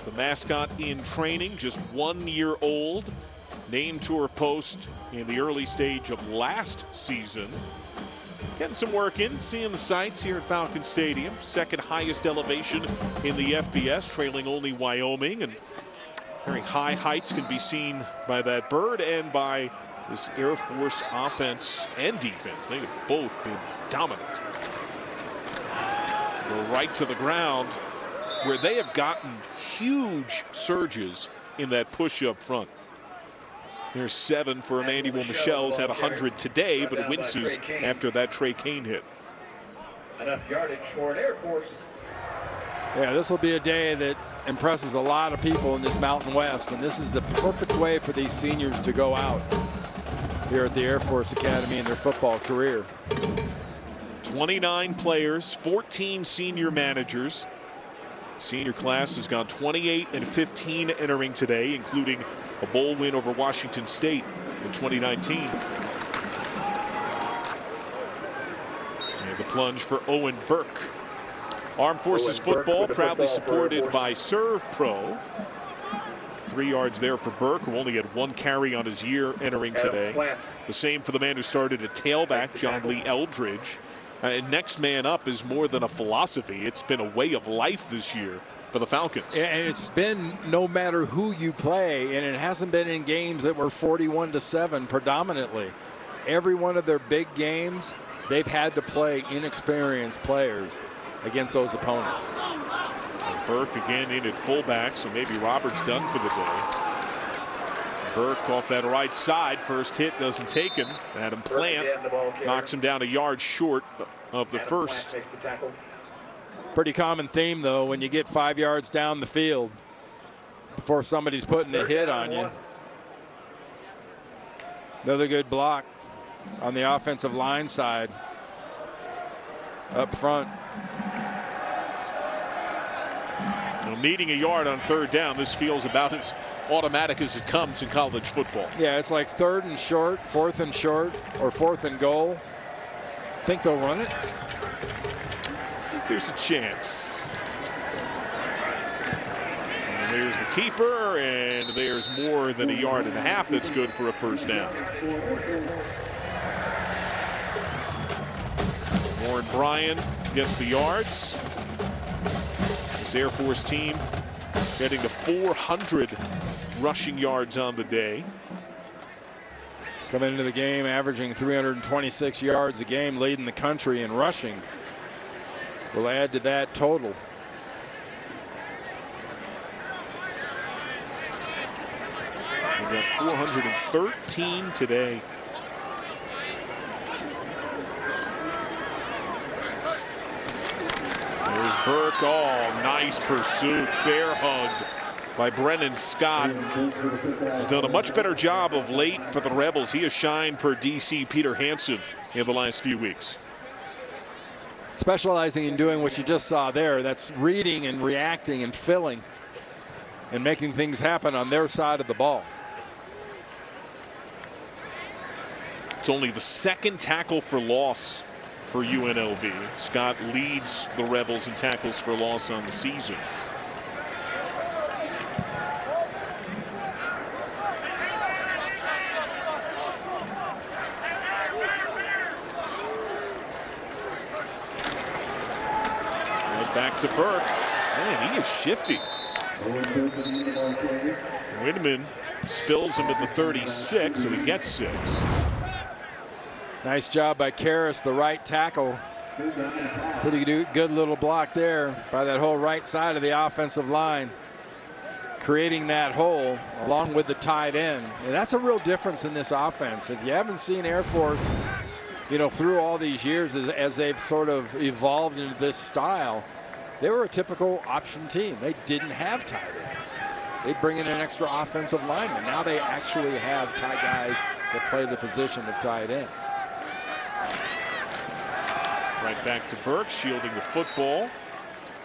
the mascot in training, just 1 year old, named to her post in the early stage of last season. Getting some work in, seeing the sights here at Falcon Stadium. Second highest elevation in the FBS, trailing only Wyoming. And very high heights can be seen by that bird and by this Air Force offense and defense. They have both been dominant. Go right to the ground, where they have gotten huge surges in that push up front. There's 7 for Emmanuel Michelle's, had 100 today, but winces after that Trey Kane hit. Enough yardage for an Air Force. Yeah, this will be a day that impresses a lot of people in this Mountain West, and this is the perfect way for these seniors to go out here at the Air Force Academy in their football career. 29 players, 14 senior managers. Senior class has gone 28-15 entering today, including a bowl win over Washington State in 2019. And the plunge for Owen Burke. Armed Forces football proudly supported by Serve Pro. 3 yards there for Burke, who only had 1 carry on his year entering today. The same for the man who started at tailback, John Lee Eldridge. And next man up is more than a philosophy. It's been a way of life this year for the Falcons. And it's been no matter who you play, and it hasn't been in games that were 41-7 predominantly. Every one of their big games, they've had to play inexperienced players against those opponents. And Burke again in at fullback, so maybe Roberts done for the day. Burke off that right side. First hit doesn't take him. Adam Plant knocks him down a yard short of the first. Pretty common theme, though, when you get 5 yards down the field before somebody's putting a hit on you. Another good block on the offensive line side up front. Well, needing a yard on third down, this feels about as automatic as it comes in college football. Yeah, it's like 3rd and short, 4th and short, or 4th and goal. Think they'll run it? I think there's a chance. And there's the keeper, and there's more than a yard and a half. That's good for a first down. Warren Bryan gets the yards. This Air Force team getting to 400 rushing yards on the day. Coming into the game averaging 326 yards a game, leading the country in rushing. Will add to that total. We got 413 today. There's Burke. Oh, nice pursuit. Bear hugged by Brennan Scott. He's done a much better job of late for the Rebels. He has shined per DC Peter Hansen in the last few weeks. Specializing in doing what you just saw there. That's reading and reacting and filling and making things happen on their side of the ball. It's only the second tackle for loss for UNLV. Scott leads the Rebels in tackles for loss on the season. Back to Burke. Man, he is shifty. Winman spills him at the 36, so he gets 6. Nice job by Karras, the right tackle. Pretty good little block there by that whole right side of the offensive line, creating that hole along with the tight end. And that's a real difference in this offense. If you haven't seen Air Force, you know, through all these years as they've sort of evolved into this style, they were a typical option team. They didn't have tight ends. They'd bring in an extra offensive lineman. Now they actually have tight guys that play the position of tight end. Right back to Burke, shielding the football.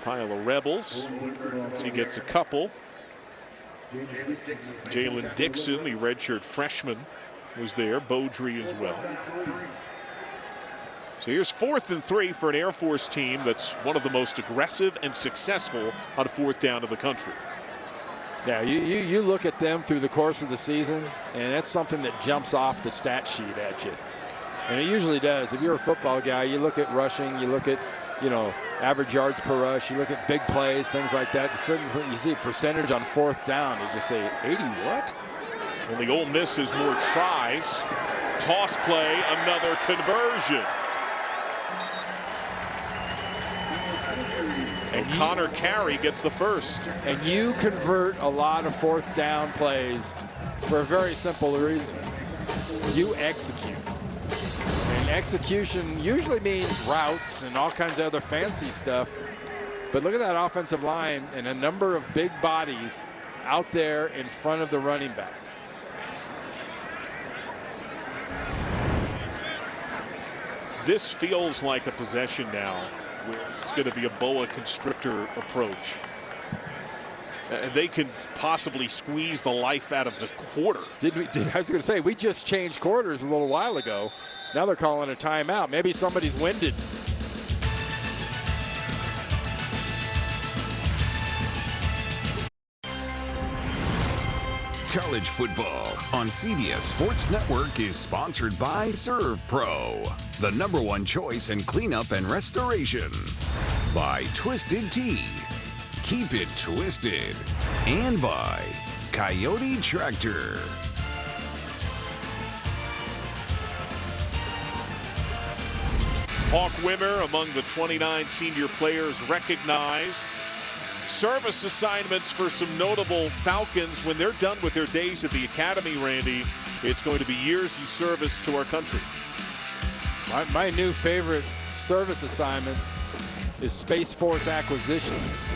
Pile of Rebels. So he gets a couple. Jalen Dixon, the redshirt freshman, was there. Beaudry as well. So here's 4th and 3 for an Air Force team that's one of the most aggressive and successful on 4th down in the country. Yeah, you look at them through the course of the season, and that's something that jumps off the stat sheet at you. And it usually does. If you're a football guy, you look at rushing, you look at, you know, average yards per rush, you look at big plays, things like that. Suddenly you see a percentage on 4th down, you just say, 80 what? Well, the Ole Miss has more tries. Toss play, another conversion. And Connor Carey gets the first. And you convert a lot of 4th down plays for a very simple reason. You execute. And execution usually means routes and all kinds of other fancy stuff. But look at that offensive line and a number of big bodies out there in front of the running back. This feels like a possession now where it's going to be a boa constrictor approach. They can possibly squeeze the life out of the quarter. I was going to say, we just changed quarters a little while ago. Now they're calling a timeout. Maybe somebody's winded. College football on CBS Sports Network is sponsored by Serve Pro, the #1 choice in cleanup and restoration. By Twisted Tea, keep it twisted. And by Coyote Tractor. Hawk Wimmer among the 29 senior players recognized. Service assignments for some notable Falcons when they're done with their days at the academy, Randy. It's going to be years of service to our country. My new favorite service assignment is Space Force Acquisitions.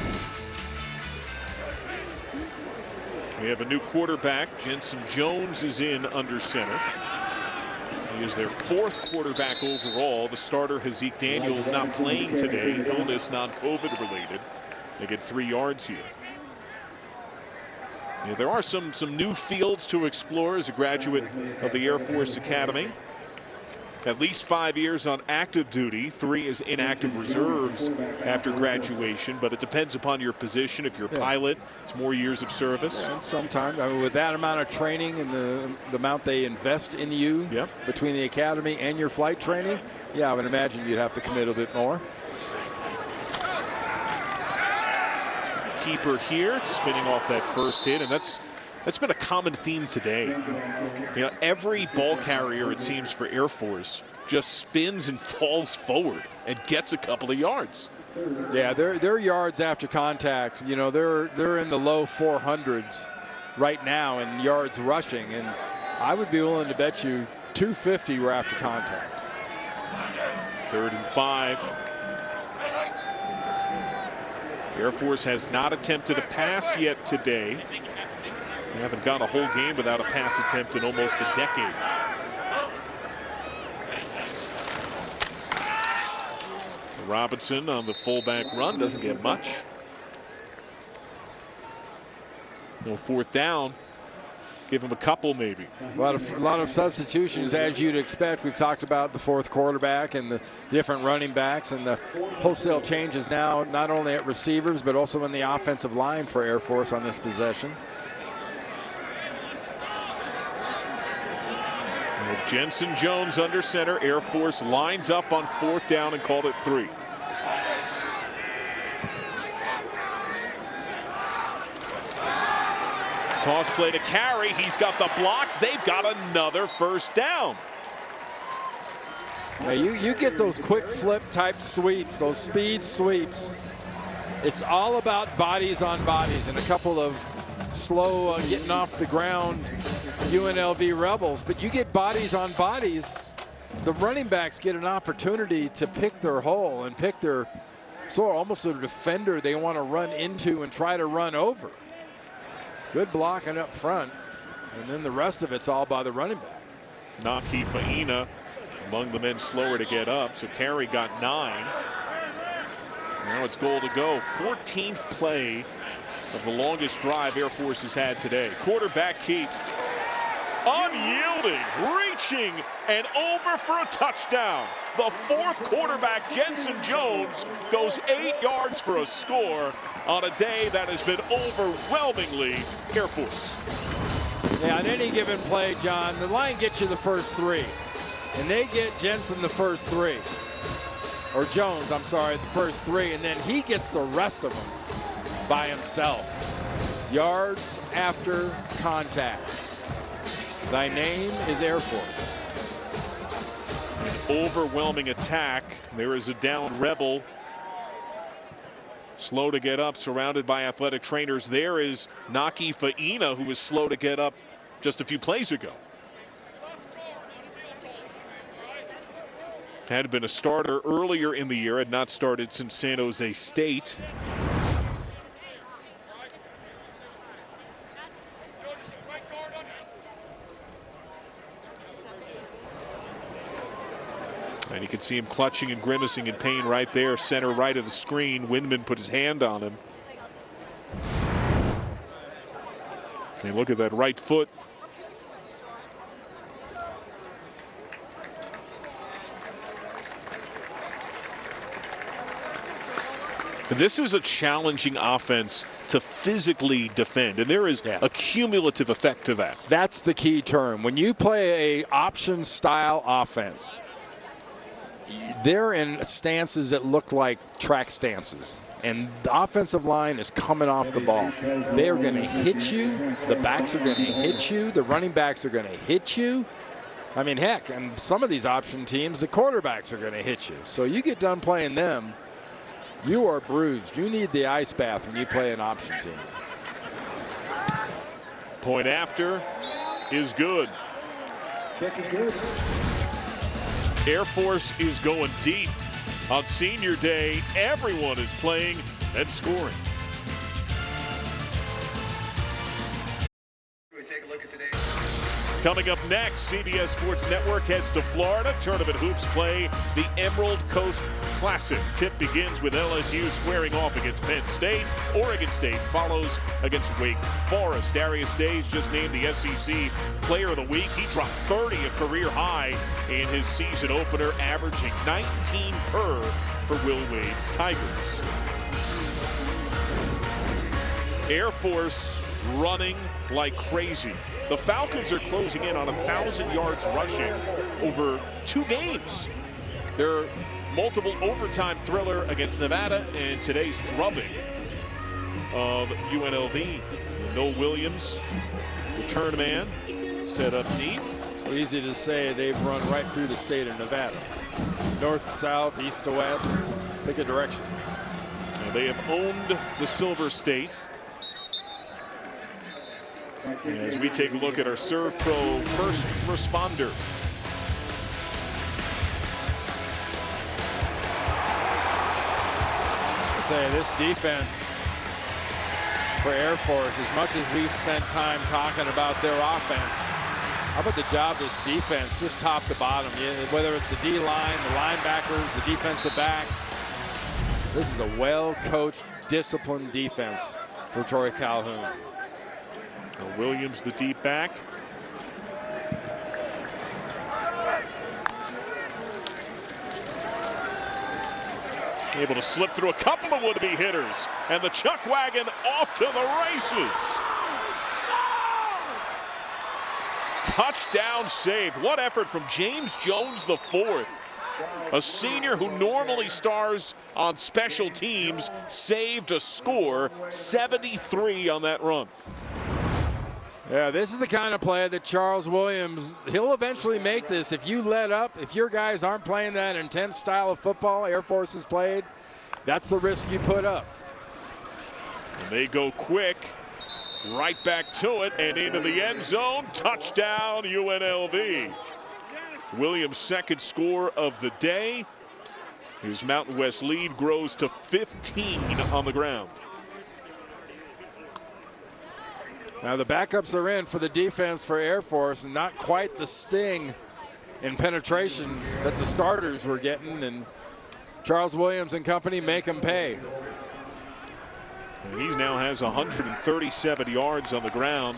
We have a new quarterback. Jensen Jones is in under center. He is their 4th quarterback overall. The starter, Zeke Daniels, not playing today. Illness, non-COVID related. They get 3 yards here. Yeah, there are some new fields to explore as a graduate of the Air Force Academy. At least 5 years on active duty, 3 as inactive reserves after graduation, but it depends upon your position. If you're a pilot, it's more years of service. And sometimes, I mean, with that amount of training and the amount they invest in you between the academy and your flight training, I would imagine you'd have to commit a bit more. Keeper here, spinning off that first hit, and that's been a common theme today. You know, every ball carrier, it seems, for Air Force just spins and falls forward and gets a couple of yards. Yeah, their yards after contact, you know, they're in the low 400s right now in yards rushing, and I would be willing to bet you 250 were after contact. 3rd and 5. Air Force has not attempted a pass yet today. They haven't gone a whole game without a pass attempt in almost a decade. Robinson on the fullback run doesn't get much. No fourth down. Give him a couple maybe. A lot of substitutions as you'd expect. We've talked about the fourth quarterback and the different running backs and the wholesale changes now, not only at receivers but also in the offensive line for Air Force on this possession. With Jensen Jones under center, Air Force lines up on fourth down and called it 3. Toss play to Carey. He's got the blocks. They've got another first down. Yeah, you get those quick flip type sweeps, those speed sweeps. It's all about bodies on bodies and a couple of slow getting off the ground UNLV Rebels. But you get bodies on bodies, the running backs get an opportunity to pick their hole and pick their sort of almost a defender they want to run into and try to run over. Good blocking up front, and then the rest of it's all by the running back. Naki Faina among the men slower to get up, so Carey got 9. Now it's goal to go. 14th play of the longest drive Air Force has had today. Quarterback keep. Unyielding, reaching, and over for a touchdown. The fourth quarterback, Jensen Jones, goes 8 yards for a score on a day that has been overwhelmingly Air Force. Yeah, on any given play, John, the line gets you the first 3. And they get Jensen the first 3. Or Jones, I'm sorry, the first 3. And then he gets the rest of them by himself. Yards after contact. Thy name is Air Force. An overwhelming attack. There is a downed Rebel. Slow to get up, surrounded by athletic trainers. There is Naki Faina, who was slow to get up just a few plays ago. Had been a starter earlier in the year, had not started since San Jose State. And you can see him clutching and grimacing in pain right there, center right of the screen. Windman put his hand on him. And look at that right foot. This is a challenging offense to physically defend, and there is a cumulative effect to that. That's the key term. When you play a option style offense, they're in stances that look like track stances. And the offensive line is coming off the ball. They are going to hit you. The backs are going to hit you. The running backs are going to hit you. I mean, heck, and some of these option teams, the quarterbacks are going to hit you. So you get done playing them, you are bruised. You need the ice bath when you play an option team. Point after is good. Kick is good. Air Force is going deep. On senior day, everyone is playing and scoring. We take a look at today's. Coming up next, CBS Sports Network heads to Florida. Tournament hoops play the Emerald Coast Classic. Tip begins with LSU squaring off against Penn State. Oregon State follows against Wake Forest. Darius Days just named the SEC Player of the Week. He dropped 30, a career high in his season opener, averaging 19 per for Will Wade's Tigers. Air Force running like crazy. The Falcons are closing in on 1,000 yards rushing over 2 games. Their multiple overtime thriller against Nevada and today's drubbing of UNLV. Noel Williams, return man, set up deep. So easy to say they've run right through the state of Nevada. North to south, east to west, pick a direction. Now they have owned the Silver State. And as we take a look at our Serve Pro first responder. I'd say this defense for Air Force, as much as we've spent time talking about their offense, how about the job this defense, just top to bottom, whether it's the D-line, the linebackers, the defensive backs, This is a well-coached, disciplined defense for Troy Calhoun. Williams, the deep back. Able to slip through a couple of would-be hitters. And the chuck wagon off to the races. Touchdown saved. What effort from James Jones IV. A senior who normally stars on special teams saved a score, 73 on that run. Yeah, this is the kind of play that Charles Williams, he'll eventually make this. If you let up, if your guys aren't playing that intense style of football Air Force has played, that's the risk you put up. And they go quick, right back to it and into the end zone. Touchdown, UNLV. Williams' second score of the day. His Mountain West lead grows to 15 on the ground. Now the backups are in for the defense for Air Force, and not quite the sting and penetration that the starters were getting, and Charles Williams and company make them pay. And he now has 137 yards on the ground.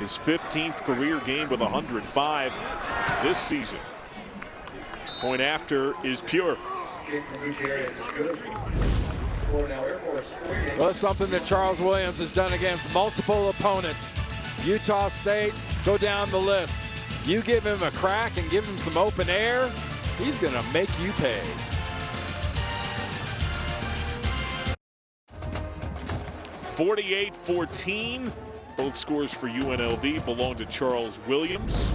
His 15th career game with 105 this season. Point after is pure. Well, it's something that Charles Williams has done against multiple opponents. Utah State, go down the list. You give him a crack and give him some open air, he's going to make you pay. (48-14). Both scores for UNLV belong to Charles Williams.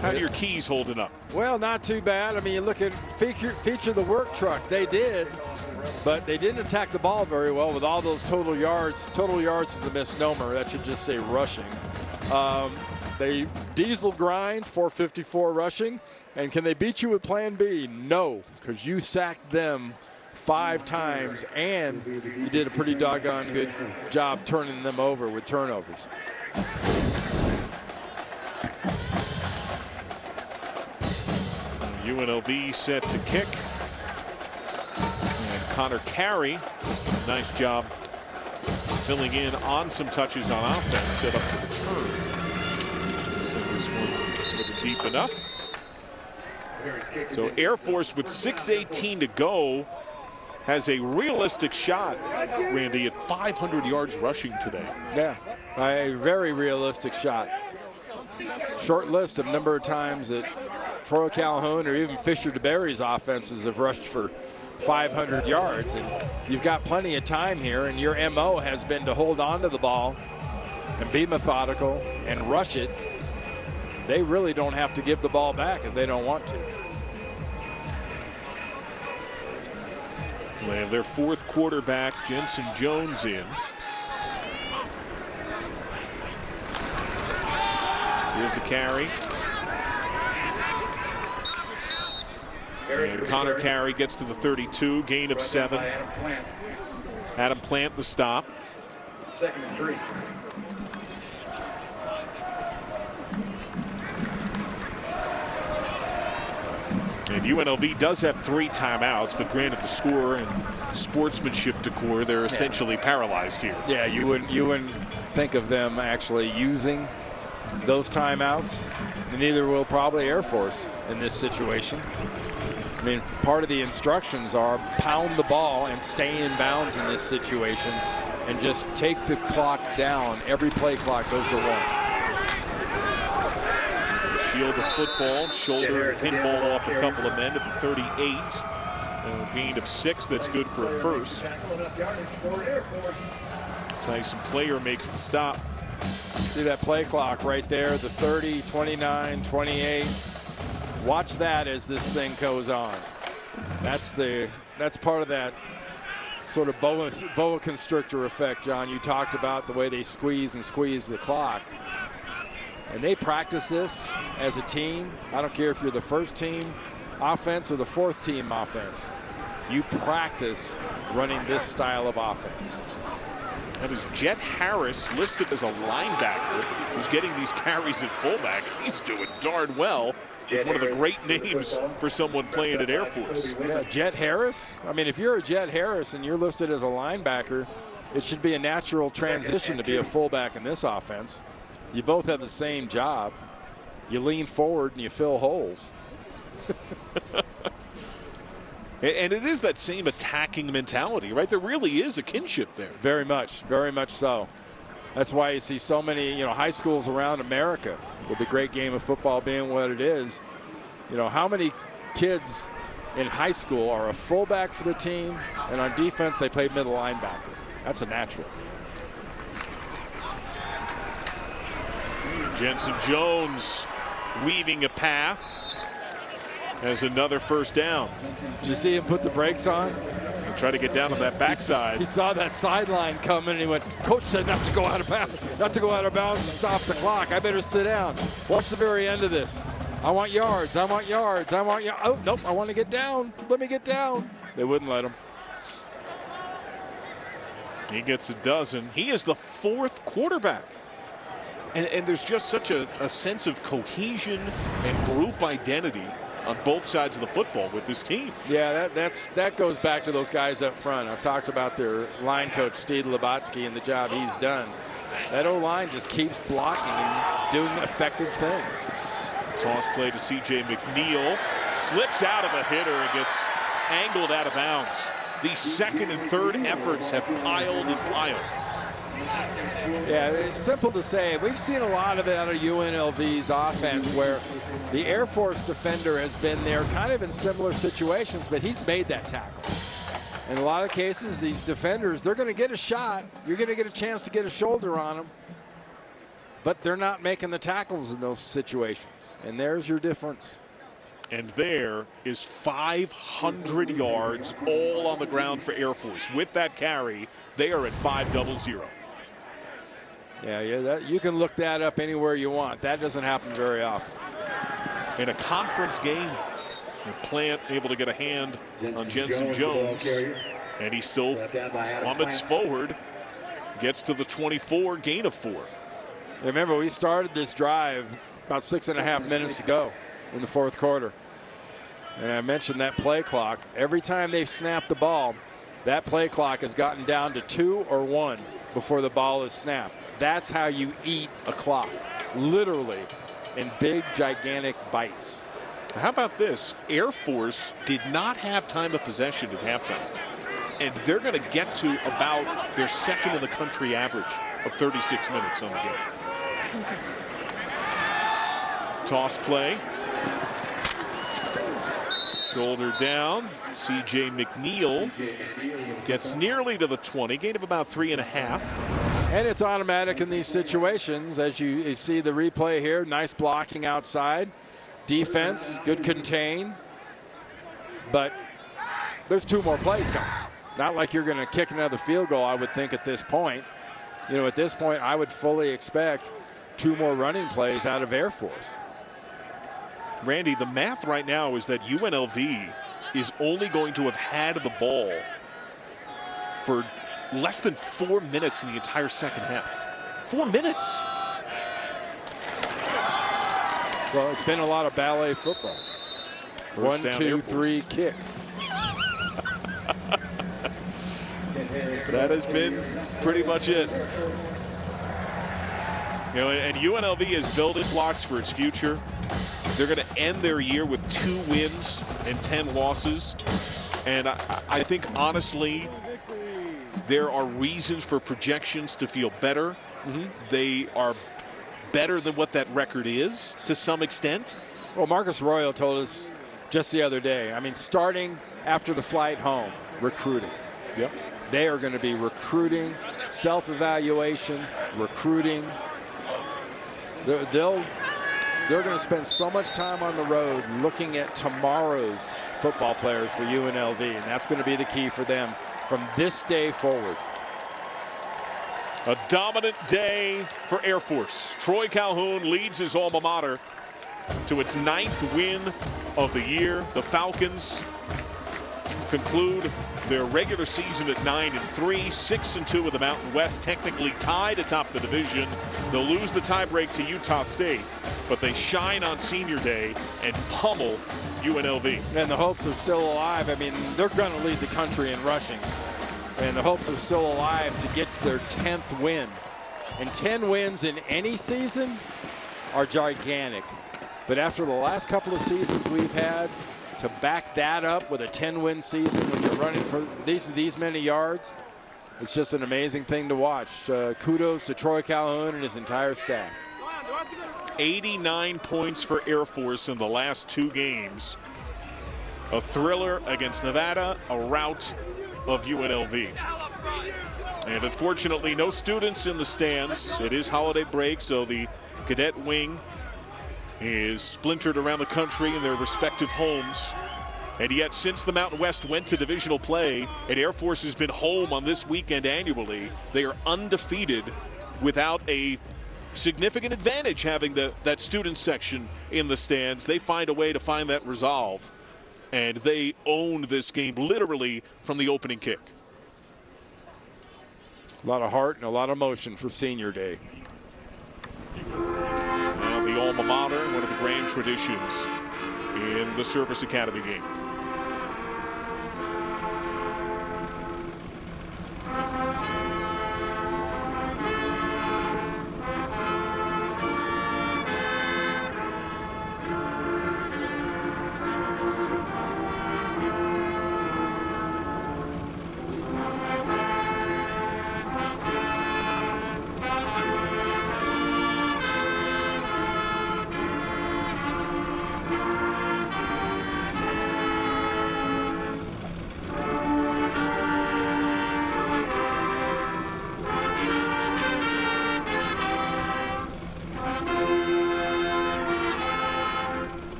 How are your Keys holding up? Well, not too bad. I mean, you look at feature the work truck. They did, but they didn't attack the ball very well with all those total yards. Total yards is the misnomer. That should just say rushing. They diesel grind, 454 rushing. And can they beat you with plan B? No, because you sacked them 5 times, and you did a pretty doggone good job turning them over with turnovers. UNLV set to kick. And Connor Carey, nice job filling in on some touches on offense, set up to return. Send this one a little deep enough. So Air Force with 6:18 to go has a realistic shot, Randy, at 500 yards rushing today. Yeah, a very realistic shot. Short list of number of times that Troy Calhoun or even Fisher DeBerry's offenses have rushed for 500 yards. And you've got plenty of time here, and your MO has been to hold on to the ball and be methodical and rush it. They really don't have to give the ball back if they don't want to. They have their 4th quarterback, Jensen Jones, in. Here's the carry. And Connor Carey gets to the 32, gain of 7. Adam Plant the stop. 2nd and 3. And UNLV does have 3 timeouts, but granted the score and sportsmanship decor, they're essentially paralyzed here. Yeah, you wouldn't think of them actually using those timeouts. And neither will probably Air Force in this situation. I mean, part of the instructions are pound the ball and stay in bounds in this situation and just take the clock down. Every play clock goes to 1. Shield the football, shoulder pinball off a couple of men to the 38. Gain of 6, that's good for a first. Tyson Player makes the stop. See that play clock right there, the 30, 29, 28. Watch that as this thing goes on. That's part of that sort of boa constrictor effect, John. You talked about the way they squeeze the clock. And they practice this as a team. I don't care if you're the first team offense or the 4th team offense. You practice running this style of offense. That is Jet Harris, listed as a linebacker, who's getting these carries at fullback. He's doing darn well with one of the great names for someone playing at Air Force. Yeah, Jet Harris. I mean, if you're a Jet Harris and you're listed as a linebacker, it should be a natural transition to be a fullback in this offense. You both have the same job. You lean forward and you fill holes. And it is that same attacking mentality, right? There really is a kinship there. Very much so. That's why you see so many, high schools around America, with the great game of football being what it is. How many kids in high school are a fullback for the team, and on defense they play middle linebacker? That's a natural. Jensen Jones weaving a path as another first down. Did you see him put the brakes on? And try to get down on that backside. He saw that sideline coming and he went, Coach said not to go out of bounds and stop the clock. I better sit down. Watch the very end of this. I want yards. Oh, nope, I want to get down. Let me get down. They wouldn't let him. He gets a dozen. He is the fourth quarterback. And there's just such a sense of cohesion and group identity on both sides of the football with this team. Yeah, that goes back to those guys up front. I've talked about their line coach, Steve Labatsky, and the job he's done. That O-line just keeps blocking and doing effective things. Toss play to C.J. McNeil. Slips out of a hitter and gets angled out of bounds. The second and third efforts have piled and piled. Yeah, it's simple to say. We've seen a lot of it out of UNLV's offense where the Air Force defender has been there kind of in similar situations, but he's made that tackle. In a lot of cases, these defenders, they're going to get a shot. You're going to get a chance to get a shoulder on them, but they're not making the tackles in those situations. And there's your difference. And there is 500 yards all on the ground for Air Force. With that carry, they are at 500. Yeah, you can look that up anywhere you want. That doesn't happen very often. In a conference game, Plant able to get a hand on Jensen Jones, and he still plummets forward, gets to the 24, gain of 4. Remember, we started this drive about 6.5 minutes to go in the fourth quarter. And I mentioned that play clock. Every time they've snapped the ball, that play clock has gotten down to 2 or 1 before the ball is snapped. That's how you eat a clock, literally, in big, gigantic bites. How about this? Air Force did not have time of possession at halftime, and they're going to get to about their second in the country average of 36 minutes on the game. Toss play. Shoulder down. C.J. McNeil gets nearly to the 20, gain of about 3.5. And it's automatic in these situations. As you see the replay here, nice blocking outside. Defense, good contain. But there's 2 more plays coming. Not like you're going to kick another field goal, I would think, at this point. At this point, I would fully expect 2 more running plays out of Air Force. Randy, the math right now is that UNLV is only going to have had the ball for less than 4 minutes in the entire second half. 4 minutes. Well, it's been a lot of ballet football. First 1, 2, 3, kick. That has been pretty much it. And UNLV is building blocks for its future. They're going to end their year with 2 wins and 10 losses. And I think, honestly, there are reasons for projections to feel better. They are better than what that record is to some extent. Well, Marcus Royal told us just the other day, I mean, starting after the flight home, recruiting. Yep. They are going to be recruiting, self-evaluation, recruiting. They're going to spend so much time on the road looking at tomorrow's football players for UNLV, and that's going to be the key for them from this day forward. A dominant day for Air Force. Troy Calhoun leads his alma mater to its 9th win of the year. The Falcons conclude their regular season at 9-3, 6-2 with the Mountain West, technically tied atop the division. They'll lose the tiebreak to Utah State, but they shine on Senior Day and pummel UNLV. And the hopes are still alive. I mean, they're going to lead the country in rushing. And the hopes are still alive to get to their 10th win. And 10 wins in any season are gigantic. But after the last couple of seasons we've had, to back that up with a 10-win season when you're running for these many yards, it's just an amazing thing to watch. Kudos to Troy Calhoun and his entire staff. 89 points for Air Force in the last 2 games. A thriller against Nevada, a rout of UNLV. And unfortunately, no students in the stands. It is holiday break, so the cadet wing is splintered around the country in their respective homes. And yet, since the Mountain West went to divisional play and Air Force has been home on this weekend annually, they are undefeated without a significant advantage having that student section in the stands. They find a way to find that resolve, and they owned this game literally from the opening kick. A lot of heart and a lot of emotion for Senior Day. The alma mater, one of the grand traditions in the Service Academy game.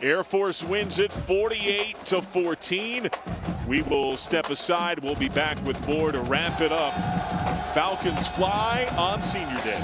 Air Force wins it 48-14. We will step aside. We'll be back with more to wrap it up. Falcons fly on Senior Day.